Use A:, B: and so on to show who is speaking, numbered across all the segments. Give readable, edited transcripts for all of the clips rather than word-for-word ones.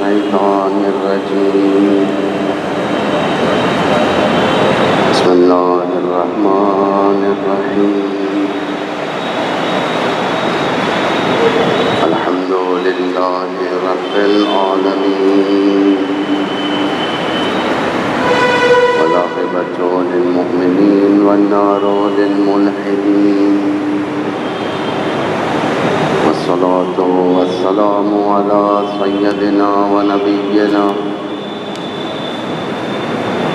A: الشيطان الرجيم بسم الله الرحمن الرحيم الحمد لله رب العالمين والعاقبة للمؤمنين والنار للملحدين والصلاة والسلام على سيدنا ونبينا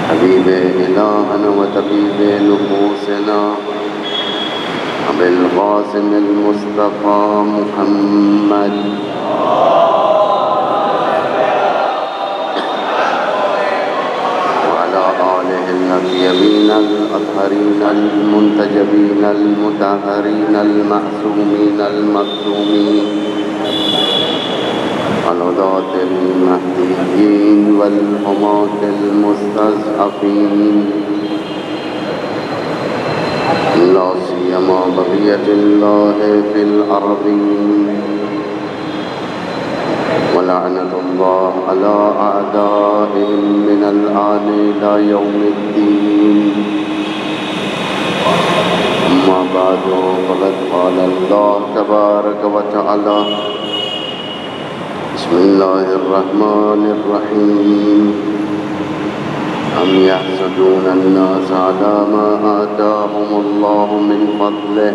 A: حبيب إلهنا وطبيب نفوسنا أبي القاسم المصطفى محمد وعلى آله الطيبين الأطهرين المنتجبين المطهرين المعصومين المكتومين الهداة المهديين والحماة المستضعفين لا سيما بقية الله في الأرضين ولعنة الله على أعدائهم من الآن إلى يوم الدين أما بعد فقد قال الله تبارك وتعالى بسم الله الرحمن الرحيم أم يحسدون الناس على ما آتاهم الله من فضله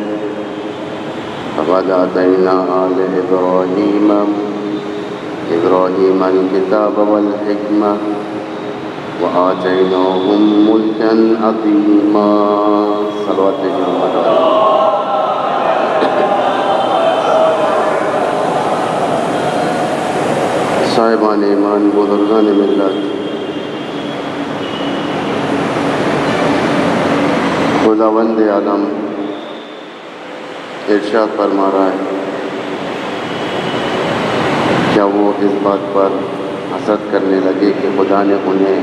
A: فقد آتينا آل إبراهيم الكتاب والحكمة وآتيناهم ملكا عظيما صلوات محمد صاحبان ایمان بزرگان ملت خداوند عالم ارشاد فرما رہا ہے کیا وہ اس بات پر حسد کرنے لگے کہ خدا نے انہیں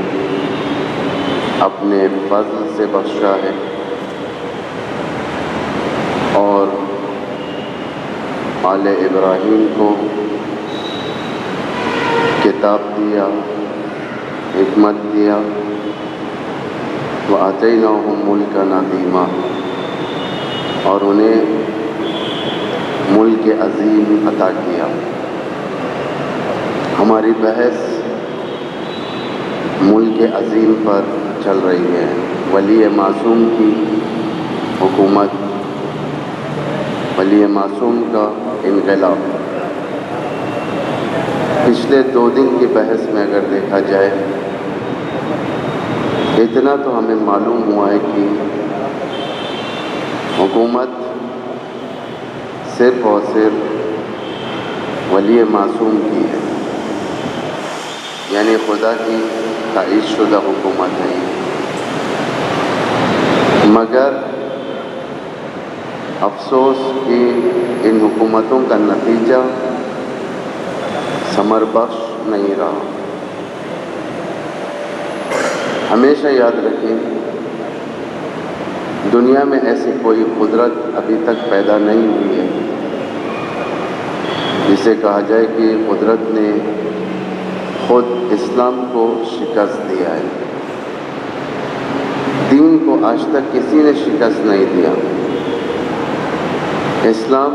A: اپنے فضل سے بخشا ہے اور آل ابراہیم کو کتاب دیا، حکمت دیا، وَآتَيْنَاهُمْ مُلْكًا عَظِيمًا اور انہیں ملک عظیم عطا کیا۔ ہماری بحث ملک عظیم پر چل رہی ہے، ولی معصوم کی حکومت، ولی معصوم کا انقلاب۔ پچھلے 2 دن کی بحث میں اگر دیکھا جائے اتنا تو ہمیں معلوم ہوا ہے کہ حکومت صرف اور صرف ولی معصوم کی ہے، یعنی خدا کی تائید شدہ حکومت ہے، مگر افسوس کہ ان حکومتوں کا نتیجہ ثمر بخش نہیں رہا۔ ہمیشہ یاد رکھیں دنیا میں ایسی کوئی قدرت ابھی تک پیدا نہیں ہوئی ہے جسے کہا جائے کہ قدرت نے خود اسلام کو شکست دیا ہے۔ دین کو آج تک کسی نے شکست نہیں دیا۔ اسلام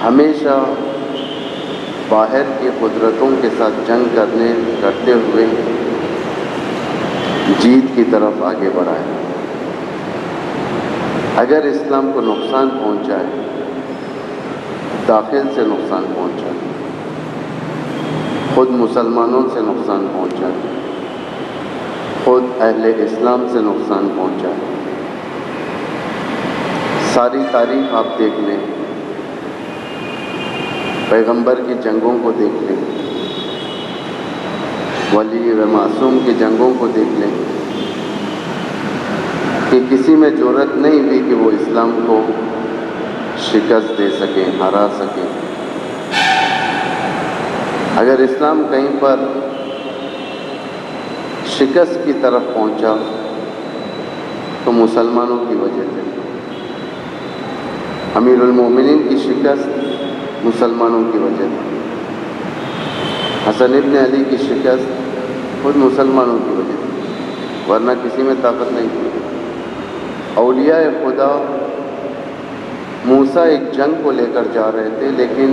A: ہمیشہ باہر کی قدرتوں کے ساتھ جنگ کرتے ہوئے جیت کی طرف آگے بڑھا ہے۔ اگر اسلام کو نقصان پہنچائے، داخل سے نقصان پہنچائے، خود مسلمانوں سے نقصان پہنچائے، خود اہل اسلام سے نقصان پہنچائے، ساری تاریخ آپ دیکھ لیں، پیغمبر کی جنگوں کو دیکھ لیں، ولی و معصوم کی جنگوں کو دیکھ لیں کہ کسی میں جرأت نہیں ہوئی کہ وہ اسلام کو شکست دے سکیں، ہرا سکیں۔ اگر اسلام کہیں پر شکست کی طرف پہنچا تو مسلمانوں کی وجہ سے، امیر المومنین کی شکست مسلمانوں کی وجہ سے، حسن ابن علی کی شکست خود مسلمانوں کی وجہ سے، ورنہ کسی میں طاقت نہیں تھی۔ اولیاء خدا موسیٰ ایک جنگ کو لے کر جا رہے تھے، لیکن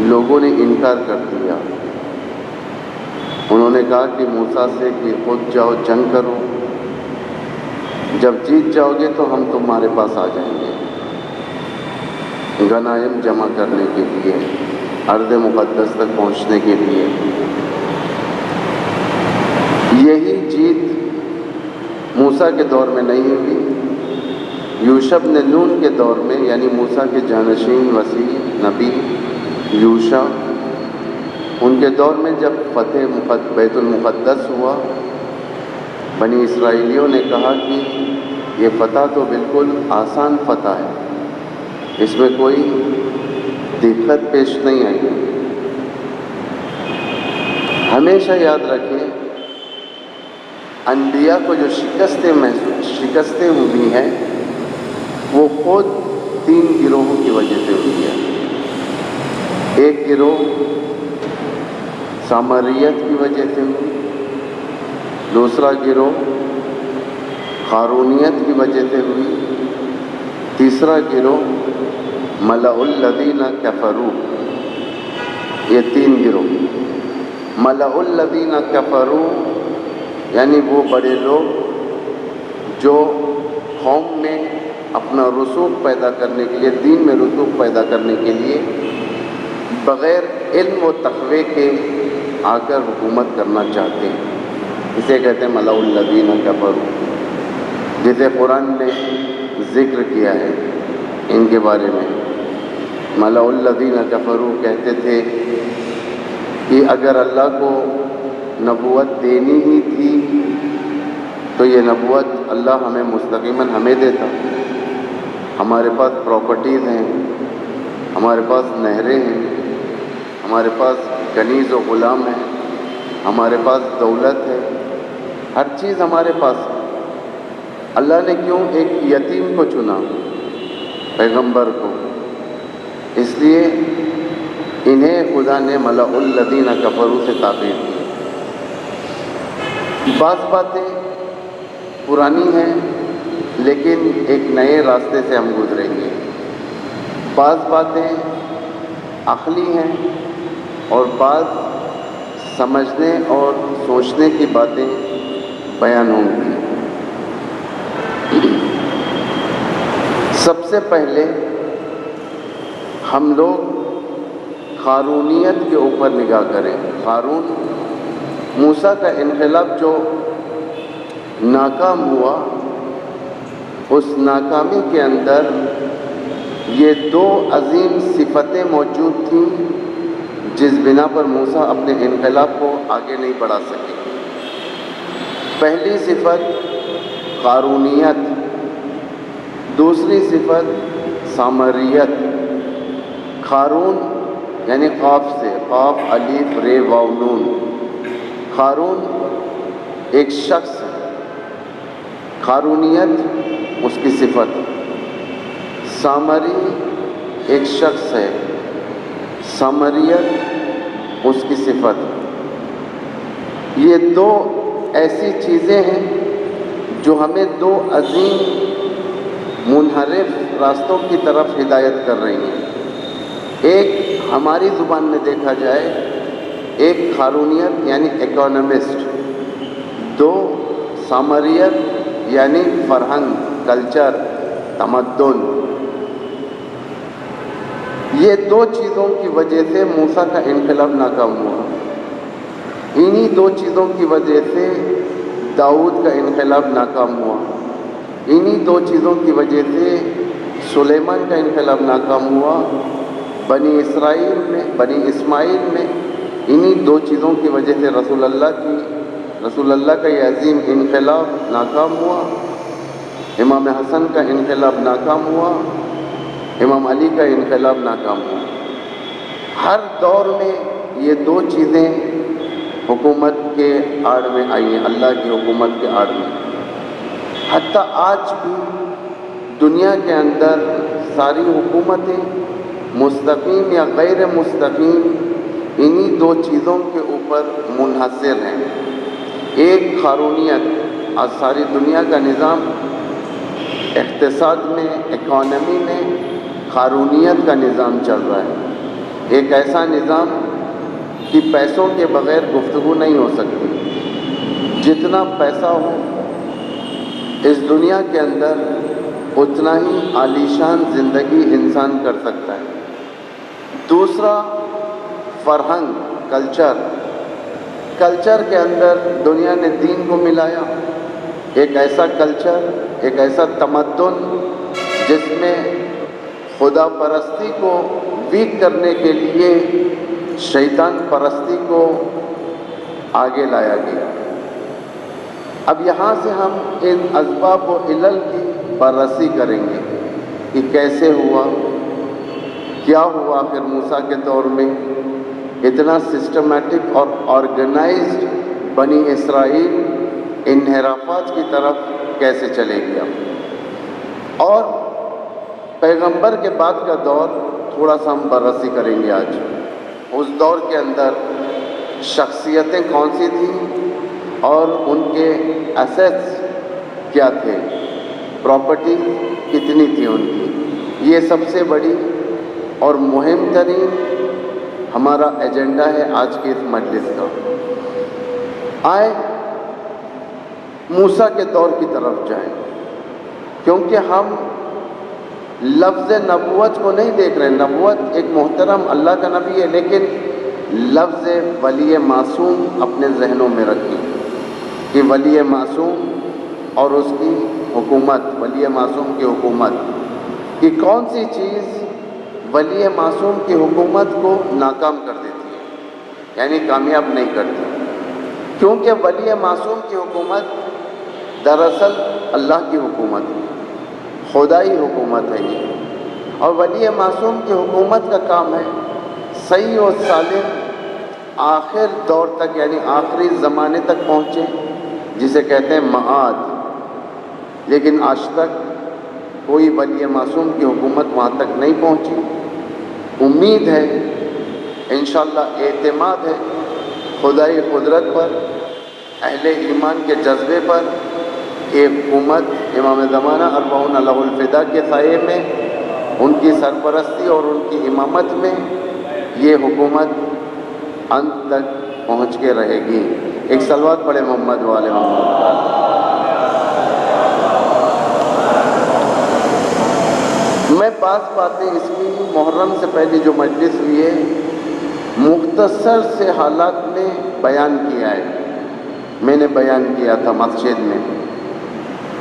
A: لوگوں نے انکار کر دیا۔ انہوں نے کہا کہ موسیٰ سے کہ خود جاؤ جنگ کرو، جب جیت جاؤ گے تو ہم تمہارے پاس آ جائیں گے غنائم جمع کرنے کے لیے، ارض مقدس تک پہنچنے کے لیے۔ یہی جیت موسیٰ کے دور میں نہیں ہوئی، یوشع بن نون کے دور میں، یعنی موسیٰ کے جانشین وسیع نبی یوشع، ان کے دور میں جب فتح بیت المقدس ہوا، بنی اسرائیلیوں نے کہا کہ یہ فتح تو بالکل آسان فتح ہے، اس میں کوئی دقت پیش نہیں آئی۔ ہمیشہ یاد رکھیں، انبیاء کو جو شکستیں ہوئی ہیں وہ خود 3 گروہوں کی وجہ سے ہوئی ہے۔ ایک گروہ سامریت کی وجہ سے ہوئی، دوسرا گروہ قارونیت کی وجہ سے ہوئی، تیسرا گروہ ملأ الذین کفروا۔ یہ 3 گروہ، ملأ الذین کفروا یعنی وہ بڑے لوگ جو قوم میں اپنا رسوخ پیدا کرنے کے لیے، دین میں رسوخ پیدا کرنے کے لیے بغیر علم و تقوی کے آ کر حکومت کرنا چاہتے ہیں، اسے کہتے ہیں ملأ الذین کفروا، جسے قرآن نے ذکر کیا ہے ان کے بارے میں۔ ملأ الذین کفروا کہتے تھے کہ اگر اللہ کو نبوت دینی ہی تھی تو یہ نبوت اللہ ہمیں مستقیماً ہمیں دیتا۔ ہمارے پاس پراپرٹیز ہیں، ہمارے پاس نہریں ہیں، ہمارے پاس کنیز و غلام ہیں، ہمارے پاس دولت ہے، ہر چیز ہمارے پاس ہے۔ اللہ نے کیوں ایک یتیم کو چنا، پیغمبر کو؟ اس لیے انہیں خدا نے ملأ الذین کفروا سے تعبیر کی۔ بعض باتیں پرانی ہیں لیکن ایک نئے راستے سے ہم گزریں گے، بعض باتیں عقلی ہیں اور بعض سمجھنے اور سوچنے کی باتیں بیان ہوں گی۔ سب سے پہلے ہم لوگ قارونیت کے اوپر نگاہ کریں۔ قارون، موسیٰ کا انقلاب جو ناکام ہوا، اس ناکامی کے اندر یہ 2 عظیم صفتیں موجود تھیں جس بنا پر موسیٰ اپنے انقلاب کو آگے نہیں بڑھا سکے۔ پہلی صفت قارونیت، دوسری صفت سامریت۔ قارون یعنی قاف سے، قاف الف رے واو نون، قارون ایک شخص ہے، قارونیت اس کی صفت، سامری ایک شخص ہے، سامریت اس کی صفت۔ یہ 2 ایسی چیزیں ہیں جو ہمیں 2 عظیم منحرف راستوں کی طرف ہدایت کر رہی ہیں۔ ایک ہماری زبان میں دیکھا جائے، ایک قارونیت یعنی اکانومسٹ، 2 سامریت یعنی فرہنگ، کلچر، تمدن۔ یہ 2 چیزوں کی وجہ سے موسیٰ کا انقلاب ناکام ہوا۔ انہی 2 چیزوں کی وجہ سے داؤد کا انقلاب ناکام ہوا۔ انہی 2 چیزوں کی وجہ سے سلیمان کا انقلاب ناکام ہوا۔ بنی اسماعیل میں انہی 2 چیزوں کی وجہ سے رسول اللہ کا یہ عظیم انقلاب ناکام ہوا۔ امام حسن کا انقلاب ناکام ہوا، امام علی کا انقلاب ناکام ہوا۔ ہر دور میں یہ 2 چیزیں حکومت کے آڑ میں آئی ہیں، اللہ کی حکومت کے آڑ میں۔ حتیٰ آج بھی دنیا کے اندر ساری حکومتیں مستقیم یا غیر مستقیم انہی دو چیزوں کے اوپر منحصر ہیں۔ ایک قارونیت، آج ساری دنیا کا نظام اقتصاد میں، اکانومی میں قارونیت کا نظام چل رہا ہے۔ ایک ایسا نظام کہ پیسوں کے بغیر گفتگو نہیں ہو سکتی۔ جتنا پیسہ ہو اس دنیا کے اندر اتنا ہی عالیشان زندگی انسان کر سکتا ہے۔ دوسرا فرہنگ، کلچر کے اندر دنیا نے دین کو ملایا۔ ایک ایسا کلچر، ایک ایسا تمدن جس میں خدا پرستی کو ویک کرنے کے لیے شیطان پرستی کو آگے لایا گیا۔ اب یہاں سے ہم ان اسباب و علل کی بررسی کریں گے کہ کیسے ہوا، کیا ہوا آخر موسیٰ کے دور میں اتنا سسٹمیٹک اور آرگنائزڈ بنی اسرائیل انحرافات کی طرف کیسے چلے گیا، اور پیغمبر کے بعد کا دور تھوڑا سا ہم بررسی کریں گے آج۔ اس دور کے اندر شخصیتیں کون سی تھیں اور ان کے ایسیٹس کیا تھے، پراپرٹی کتنی تھی ان کی۔ یہ سب سے بڑی اور مہم ترین ہمارا ایجنڈا ہے آج کے اس مجلس کا۔ آئے موسیٰ کے دور کی طرف جائیں، کیونکہ ہم لفظ نبوت کو نہیں دیکھ رہے۔ نبوت ایک محترم اللہ کا نبی ہے، لیکن لفظ ولی معصوم اپنے ذہنوں میں رکھیں کہ ولی معصوم اور اس کی حکومت، ولی معصوم کی حکومت، کہ کون سی چیز ولی معصوم کی حکومت کو ناکام کر دیتی ہے، یعنی کامیاب نہیں کرتی۔ کیونکہ ولی معصوم کی حکومت دراصل اللہ کی حکومت ہے، خدائی حکومت ہے یہ، اور ولی معصوم کی حکومت کا کام ہے صحیح و سالم آخر دور تک، یعنی آخری زمانے تک پہنچے، جسے کہتے ہیں معاد۔ لیکن آج تک کوئی ولی معصوم کی حکومت وہاں تک نہیں پہنچی۔ امید ہے، انشاءاللہ اعتماد ہے خدائی قدرت پر، اہل ایمان کے جذبے پر، ایک حکومت امام زمانہ اربعون لہ الفدا کے سائے میں، ان کی سرپرستی اور ان کی امامت میں یہ حکومت انت تک پہنچ کے رہے گی۔ ایک صلوات پڑھے محمد والے محمد۔ میں بعض باتیں اس کی محرم سے پہلے جو مجلس ہوئی ہے مختصر سے حالات میں بیان کیا ہے، میں نے بیان کیا تھا مسجد میں،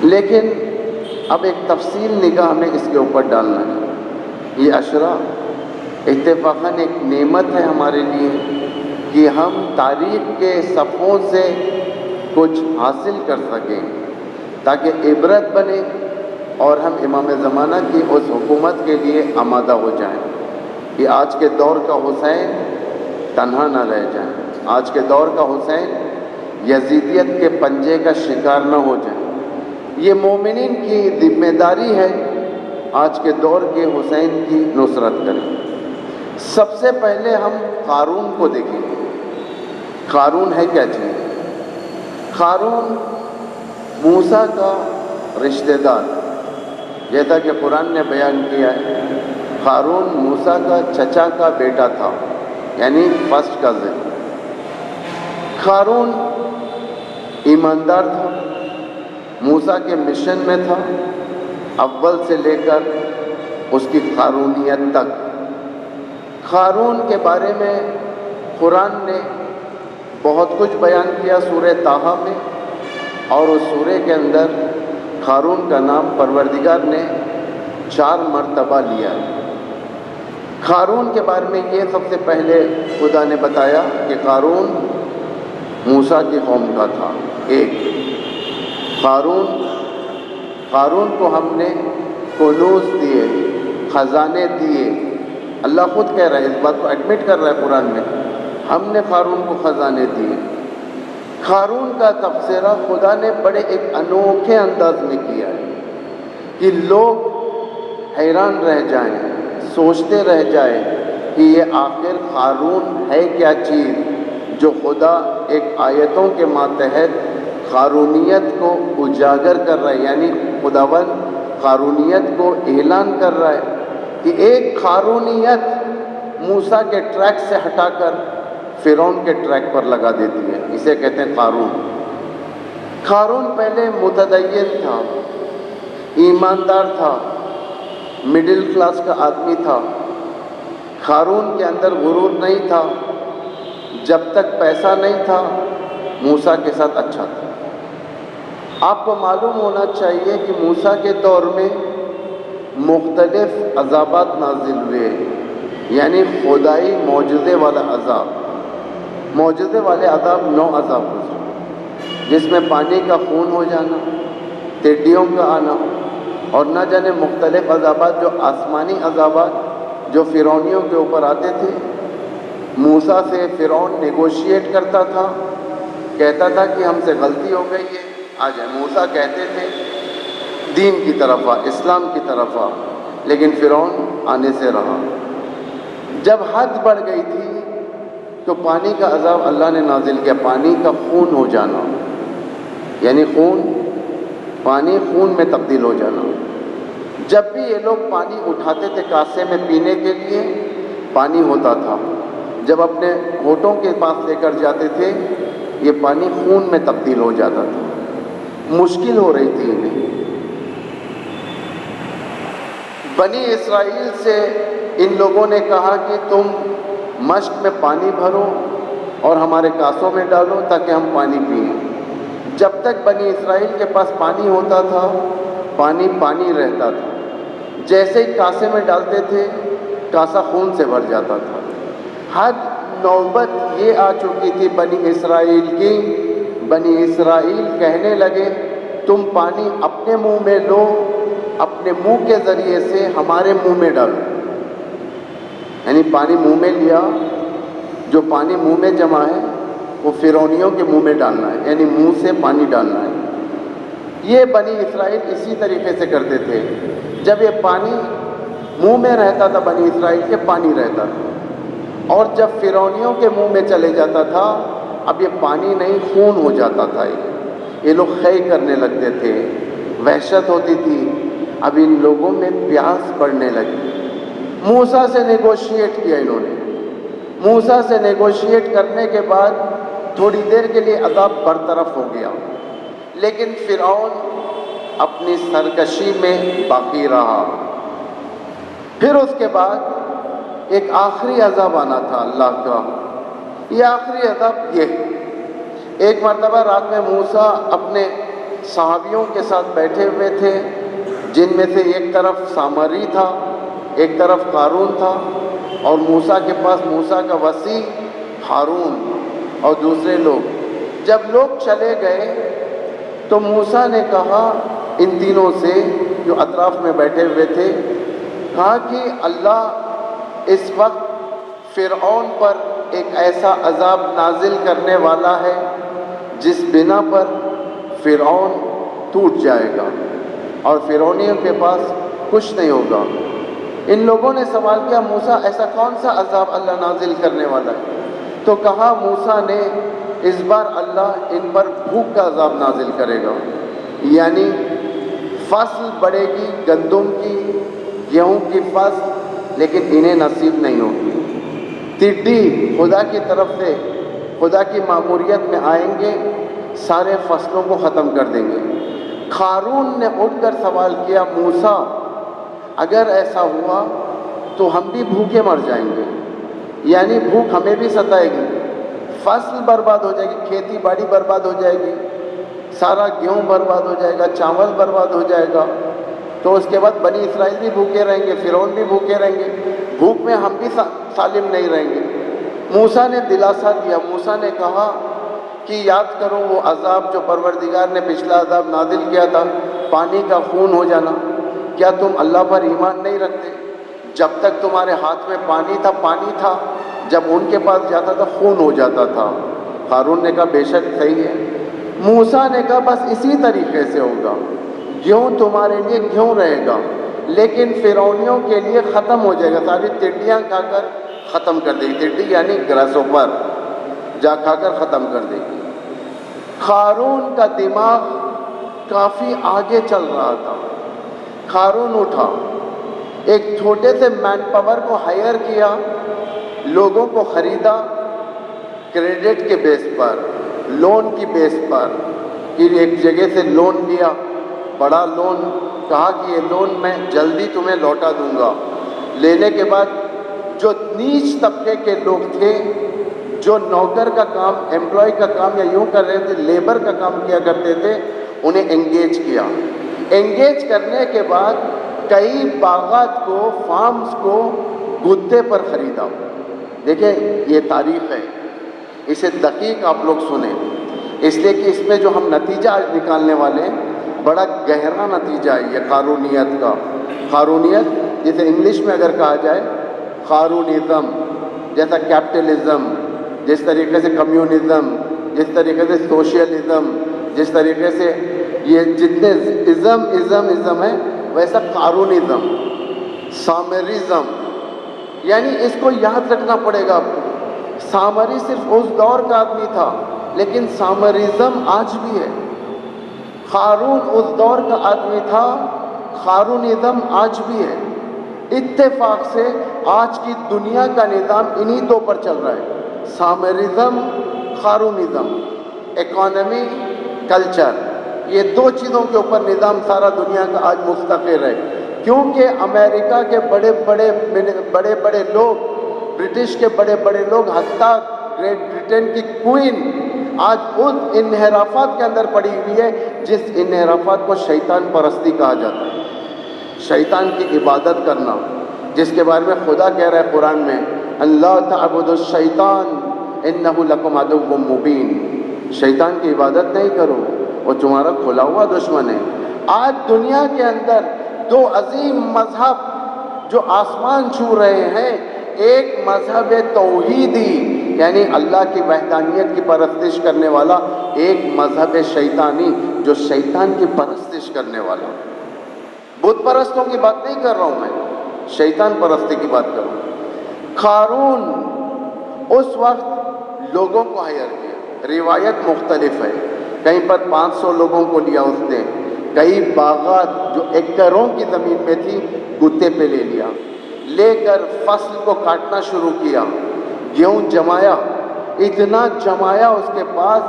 A: لیکن اب ایک تفصیل نگاہ ہمیں اس کے اوپر ڈالنا ہے۔ یہ عشرہ اتفاقاً ایک نعمت ہے ہمارے لیے کہ ہم تاریخ کے صفحوں سے کچھ حاصل کر سکیں تاکہ عبرت بنے اور ہم امام زمانہ کی اس حکومت کے لیے آمادہ ہو جائیں کہ آج کے دور کا حسین تنہا نہ رہ جائیں، آج کے دور کا حسین یزیدیت کے پنجے کا شکار نہ ہو جائیں۔ یہ مومنین کی ذمہ داری ہے آج کے دور کے حسین کی نصرت کریں۔ سب سے پہلے ہم قارون کو دیکھیں۔ قارون ہے کیا چیز؟ قارون موسیٰ کا رشتہ دار، جیسا کہ قرآن نے بیان کیا ہے، قارون موسیٰ کا چچا کا بیٹا تھا، یعنی فرسٹ کزن۔ قارون ایماندار تھا، موسیٰ کے مشن میں تھا، اول سے لے کر اس کی قارونیت تک۔ قارون کے بارے میں قرآن نے بہت کچھ بیان کیا سورہ طٰہٰ میں، اور اس سورہ کے اندر قارون کا نام پروردگار نے 4 مرتبہ لیا۔ قارون کے بارے میں یہ سب سے پہلے خدا نے بتایا کہ قارون موسیٰ کی قوم کا تھا۔ ایک قارون کو ہم نے کنوز دیے، خزانے دیے۔ اللہ خود کہہ رہا ہے، اس بات کو ایڈمٹ کر رہا ہے قرآن میں، ہم نے قارون کو خزانے دیے۔ قارون کا تبصرہ خدا نے بڑے ایک انوکھے انداز میں کیا ہے کہ لوگ حیران رہ جائیں، سوچتے رہ جائیں کہ یہ آخر قارون ہے کیا چیز جو خدا ایک آیتوں کے ماتحت قارونیت کو اجاگر کر رہا ہے، یعنی خداوند قارونیت کو اعلان کر رہا ہے کہ ایک قارونیت موسیٰ کے ٹریک سے ہٹا کر فرعون کے ٹریک پر لگا دیتی ہے، اسے کہتے ہیں قارون۔ قارون پہلے متدین تھا، ایماندار تھا، مڈل کلاس کا آدمی تھا۔ قارون کے اندر غرور نہیں تھا، جب تک پیسہ نہیں تھا موسیٰ کے ساتھ اچھا تھا۔ آپ کو معلوم ہونا چاہیے کہ موسیٰ کے دور میں مختلف عذابات نازل ہوئے، یعنی خدائی معجزے والا عذاب، معجزے والے عذاب 9 عذاب ہوئے، جس میں پانی کا خون ہو جانا، ٹڈیوں کا آنا، اور نہ جانے مختلف عذابات جو آسمانی عذابات جو فرعونیوں کے اوپر آتے تھے۔ موسیٰ سے فرعون نیگوشیٹ کرتا تھا، کہتا تھا کہ ہم سے غلطی ہو گئی ہے، آ جائے۔ موسیٰ کہتے تھے دین کی طرف آ، اسلام کی طرف آ، لیکن فرعون آنے سے رہا۔ جب حد بڑھ گئی تھی تو پانی کا عذاب اللہ نے نازل کیا، پانی کا خون ہو جانا، یعنی پانی خون میں تبدیل ہو جانا۔ جب بھی یہ لوگ پانی اٹھاتے تھے کاسے میں پینے کے لیے، پانی ہوتا تھا، جب اپنے ہونٹوں کے پاس لے کر جاتے تھے یہ پانی خون میں تبدیل ہو جاتا تھا۔ مشکل ہو رہی تھی انہیں۔ بنی اسرائیل سے ان لوگوں نے کہا کہ تم مشک میں پانی بھرو اور ہمارے کاسوں میں ڈالو تاکہ ہم پانی پئیں۔ جب تک بنی اسرائیل کے پاس پانی ہوتا تھا پانی رہتا تھا، جیسے ہی کاسے میں ڈالتے تھے کاسا خون سے بھر جاتا تھا۔ حد نوبت یہ آ چکی تھی بنی اسرائیل کی، بنی اسرائیل کہنے لگے تم پانی اپنے منہ میں لو، اپنے منہ کے ذریعے سے ہمارے منہ میں ڈالو، یعنی پانی منہ میں لیا، جو پانی منہ میں جمع ہے وہ فرعونیوں کے منہ میں ڈالنا ہے، یعنی منہ سے پانی ڈالنا ہے۔ یہ بنی اسرائیل اسی طریقے سے کرتے تھے، جب یہ پانی منہ میں رہتا تھا بنی اسرائیل کے پانی رہتا تھا، اور جب فرعونیوں کے منہ میں چلے جاتا تھا اب یہ پانی نہیں خون ہو جاتا تھا۔ یہ لوگ خے کرنے لگتے تھے، وحشت ہوتی تھی۔ اب ان لوگوں میں پیاس بڑھنے لگی۔ موسیٰ سے نیگوشیٹ کیا انہوں نے، موسیٰ سے نیگوشیٹ کرنے کے بعد تھوڑی دیر کے لیے عذاب برطرف ہو گیا، لیکن فرعون اپنی سرکشی میں باقی رہا۔ پھر اس کے بعد ایک آخری عذاب آنا تھا اللہ کا۔ یہ آخری عذاب یہ، ایک مرتبہ رات میں موسیٰ اپنے صحابیوں کے ساتھ بیٹھے ہوئے تھے، جن میں سے ایک طرف سامری تھا، ایک طرف قارون تھا، اور موسیٰ کے پاس موسیٰ کا وصی ہارون اور دوسرے لوگ۔ جب لوگ چلے گئے تو موسیٰ نے کہا ان تینوں سے جو اطراف میں بیٹھے ہوئے تھے، کہا کہ اللہ اس وقت فرعون پر ایک ایسا عذاب نازل کرنے والا ہے جس بنا پر فرعون ٹوٹ جائے گا اور فرعونیوں کے پاس کچھ نہیں ہوگا۔ ان لوگوں نے سوال کیا موسیٰ ایسا کون سا عذاب اللہ نازل کرنے والا ہے؟ تو کہا موسیٰ نے اس بار اللہ ان پر بھوک کا عذاب نازل کرے گا، یعنی فصل بڑھے گی گندم کی، گیہوں کی فصل، لیکن انہیں نصیب نہیں ہوگی۔ ٹڈی خدا کی طرف سے خدا کی ماموریت میں آئیں گے، سارے فصلوں کو ختم کر دیں گے۔ قارون نے اٹھ کر سوال کیا موسیٰ اگر ایسا ہوا تو ہم بھی بھوکے مر جائیں گے، یعنی بھوک ہمیں بھی ستائے گی، فصل برباد ہو جائے گی، کھیتی باڑی برباد ہو جائے گی، سارا گیہوں برباد ہو جائے گا، چاول برباد ہو جائے گا، تو اس کے بعد بنی اسرائیل بھی بھوکے رہیں گے، فرعون بھی بھوکے رہیں گے، بھوک میں ہم بھی سالم نہیں رہیں گے۔ موسیٰ نے دلاسا دیا، موسیٰ نے کہا کہ یاد کرو وہ عذاب جو پروردگار نے پچھلا عذاب نازل کیا تھا، پانی کا خون ہو جانا، کیا تم اللہ پر ایمان نہیں رکھتے؟ جب تک تمہارے ہاتھ میں پانی تھا، جب ان کے پاس جاتا تھا خون ہو جاتا تھا۔ ہارون نے کہا بے شک صحیح ہے۔ موسیٰ نے کہا بس اسی طریقے سے ہوگا، گیہوں تمہارے لیے گیہوں رہے گا، لیکن فرعونیوں کے لیے ختم ہو جائے گا، ساری ٹڈیاں کھا کر ختم کر دے گی. ٹڈی یعنی گراسوپر، جا کھا کر ختم کر دے گی. قارون کا دماغ کافی آگے چل رہا تھا. قارون اٹھا، ایک چھوٹے سے مین پاور کو ہائر کیا، لوگوں کو خریدا کریڈٹ کے بیس پر، لون کی بیس پر. پھر ایک جگہ سے لون لیا، بڑا لون، کہا کہ یہ لون میں جلدی تمہیں لوٹا دوں گا. لینے کے بعد جو نیچ طبقے کے لوگ تھے، جو نوکر کا کام، امپلائی کا کام یا یوں کر رہے تھے، لیبر کا کام کیا کرتے تھے، انہیں انگیج کیا. انگیج کرنے کے بعد کئی باغات کو، فارمز کو گدے پر خریدا. دیکھیں یہ تاریخ ہے، اسے دقیق آپ لوگ سنیں، اس لیے کہ اس میں جو ہم نتیجہ آج نکالنے والے ہیں بڑا گہرا نتیجہ ہے یہ قارونیت کا. قارونیت جسے انگلش میں اگر کہا جائے قارونزم، جیسا کیپٹلزم، جس طریقے سے کمیونزم، جس طریقے سے سوشلزم، جس طریقے سے یہ جتنے ازم ہے، ویسا قارونزم، سامریزم. یعنی اس کو یاد رکھنا پڑے گا آپ کو. سامری صرف اس دور کا آدمی تھا، لیکن سامریزم آج بھی ہے. قارون اس دور کا آدمی تھا، قارونزم آج بھی ہے. اتفاق سے آج کی دنیا کا نظام انہی دو پر چل رہا ہے، سامریزم، قارونزم. اکانومی، کلچر، یہ دو چیزوں کے اوپر نظام سارا دنیا کا آج مستقر ہے. کیونکہ امریکہ کے بڑے بڑے لوگ، برٹش کے بڑے بڑے لوگ، حتیٰ گریٹ برٹن کی کوئین آج اس انحرافات کے اندر پڑی ہوئی ہے جس انحرافات کو شیطان پرستی کہا جاتا ہے. شیطان کی عبادت کرنا، جس کے بارے میں خدا کہہ رہا ہے قرآن میں، اللہ تعبدوا الشیطان انہ لکم عدو مبین. شیطان کی عبادت نہیں کرو، وہ تمہارا کھلا ہوا دشمن ہے. آج دنیا کے اندر دو عظیم مذہب جو آسمان چھو رہے ہیں، ایک مذہب توحیدی یعنی اللہ کی وحدانیت کی پرستش کرنے والا، ایک مذہب شیطانی جو شیطان کی پرستش کرنے والا. بت پرستوں کی بات نہیں کر رہا ہوں میں، شیطان پرستی کی بات کر رہا ہوں. قارون اس وقت لوگوں کو ہائر کیا. روایت مختلف ہے، کہیں پر 500 لوگوں کو لیا اس نے، کئی باغات جو ایکڑوں کی زمین میں تھی گتے پہ لے لیا. لے کر فصل کو کاٹنا شروع کیا. گیہوں جمایا، اتنا جمایا، اس کے پاس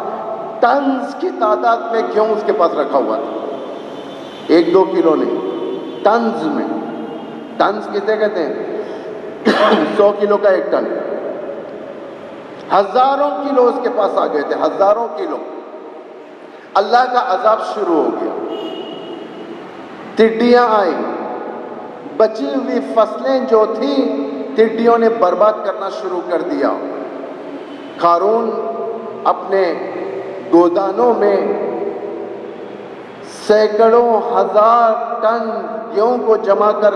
A: ٹنز کی تعداد میں گیہوں اس کے پاس رکھا ہوا تھا. 1-2 کلو نہیں، ٹنز میں. ٹنز کسے کہتے ہیں؟ 100 کلو کا 1 ٹن. ہزاروں کلو اس کے پاس آ گئے تھے، ہزاروں کلو. اللہ کا عذاب شروع ہو گیا. ٹڈیاں آئیں، بچی ہوئی فصلیں جو تھیں ٹڈیوں نے برباد کرنا شروع کر دیا. قارون اپنے گودانوں میں سینکڑوں ہزار ٹن گیہوں کو جمع کر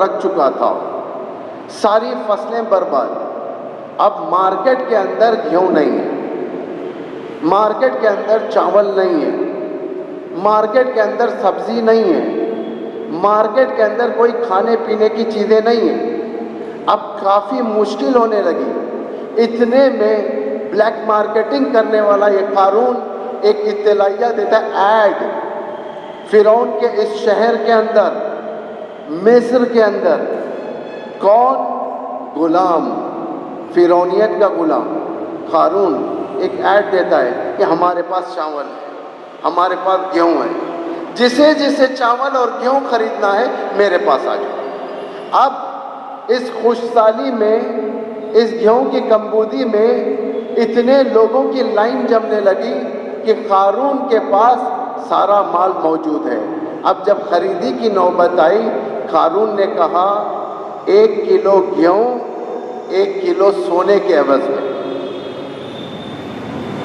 A: رکھ چکا تھا. ساری فصلیں برباد. اب مارکیٹ کے اندر گیہوں نہیں ہے، مارکیٹ کے اندر چاول نہیں ہے، مارکیٹ کے اندر سبزی نہیں ہے، مارکیٹ کے اندر کوئی کھانے پینے کی چیزیں نہیں ہیں. اب کافی مشکل ہونے لگی. اتنے میں بلیک مارکیٹنگ کرنے والا یہ قارون ایک اطلاعیہ دیتا ہے، ایڈ. فرعون کے اس شہر کے اندر، مصر کے اندر، کون؟ غلام، فرعونیت کا غلام قارون ایک ایڈ دیتا ہے کہ ہمارے پاس چاول ہے، ہمارے پاس گیہوں ہے، جسے جسے چاول اور گیہوں خریدنا ہے میرے پاس آ جاؤ. اب اس خوش سالی میں، اس گیہوں کی کمبودی میں اتنے لوگوں کی لائن جمنے لگی کہ قارون کے پاس سارا مال موجود ہے. اب جب خریدی کی نوبت آئی، قارون نے کہا 1 کلو گیہوں 1 کلو سونے کے عوض میں.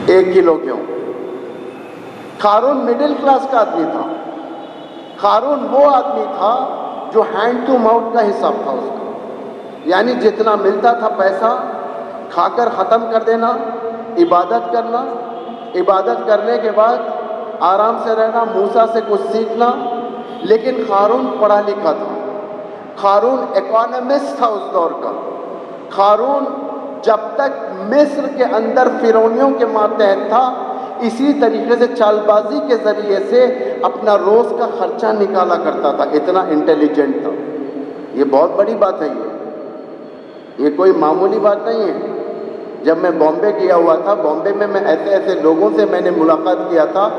A: 1 کلو گیہوں. قارون مڈل کلاس کا آدمی تھا. قارون وہ آدمی تھا جو ہینڈ ٹو ماؤتھ کا حساب تھا اس کا، یعنی جتنا ملتا تھا پیسہ کھا کر ختم کر دینا، عبادت کرنا، عبادت کرنے کے بعد آرام سے رہنا، موسیٰ سے کچھ سیکھنا. لیکن قارون پڑھا لکھا تھا، قارون اکانومسٹ تھا اس دور کا. قارون جب تک مصر کے اندر فرعونیوں کے ماتحت تھا، اسی طریقے سے چال بازی کے ذریعے سے اپنا روز کا خرچہ نکالا کرتا تھا، اتنا انٹیلیجنٹ تھا۔ یہ بہت بڑی بات ہے، یہ کوئی معمولی بات نہیں ہے۔ جب میں بامبے گیا ہوا تھا، بامبے میں ایسے لوگوں سے میں نے ملاقات کیا تھا،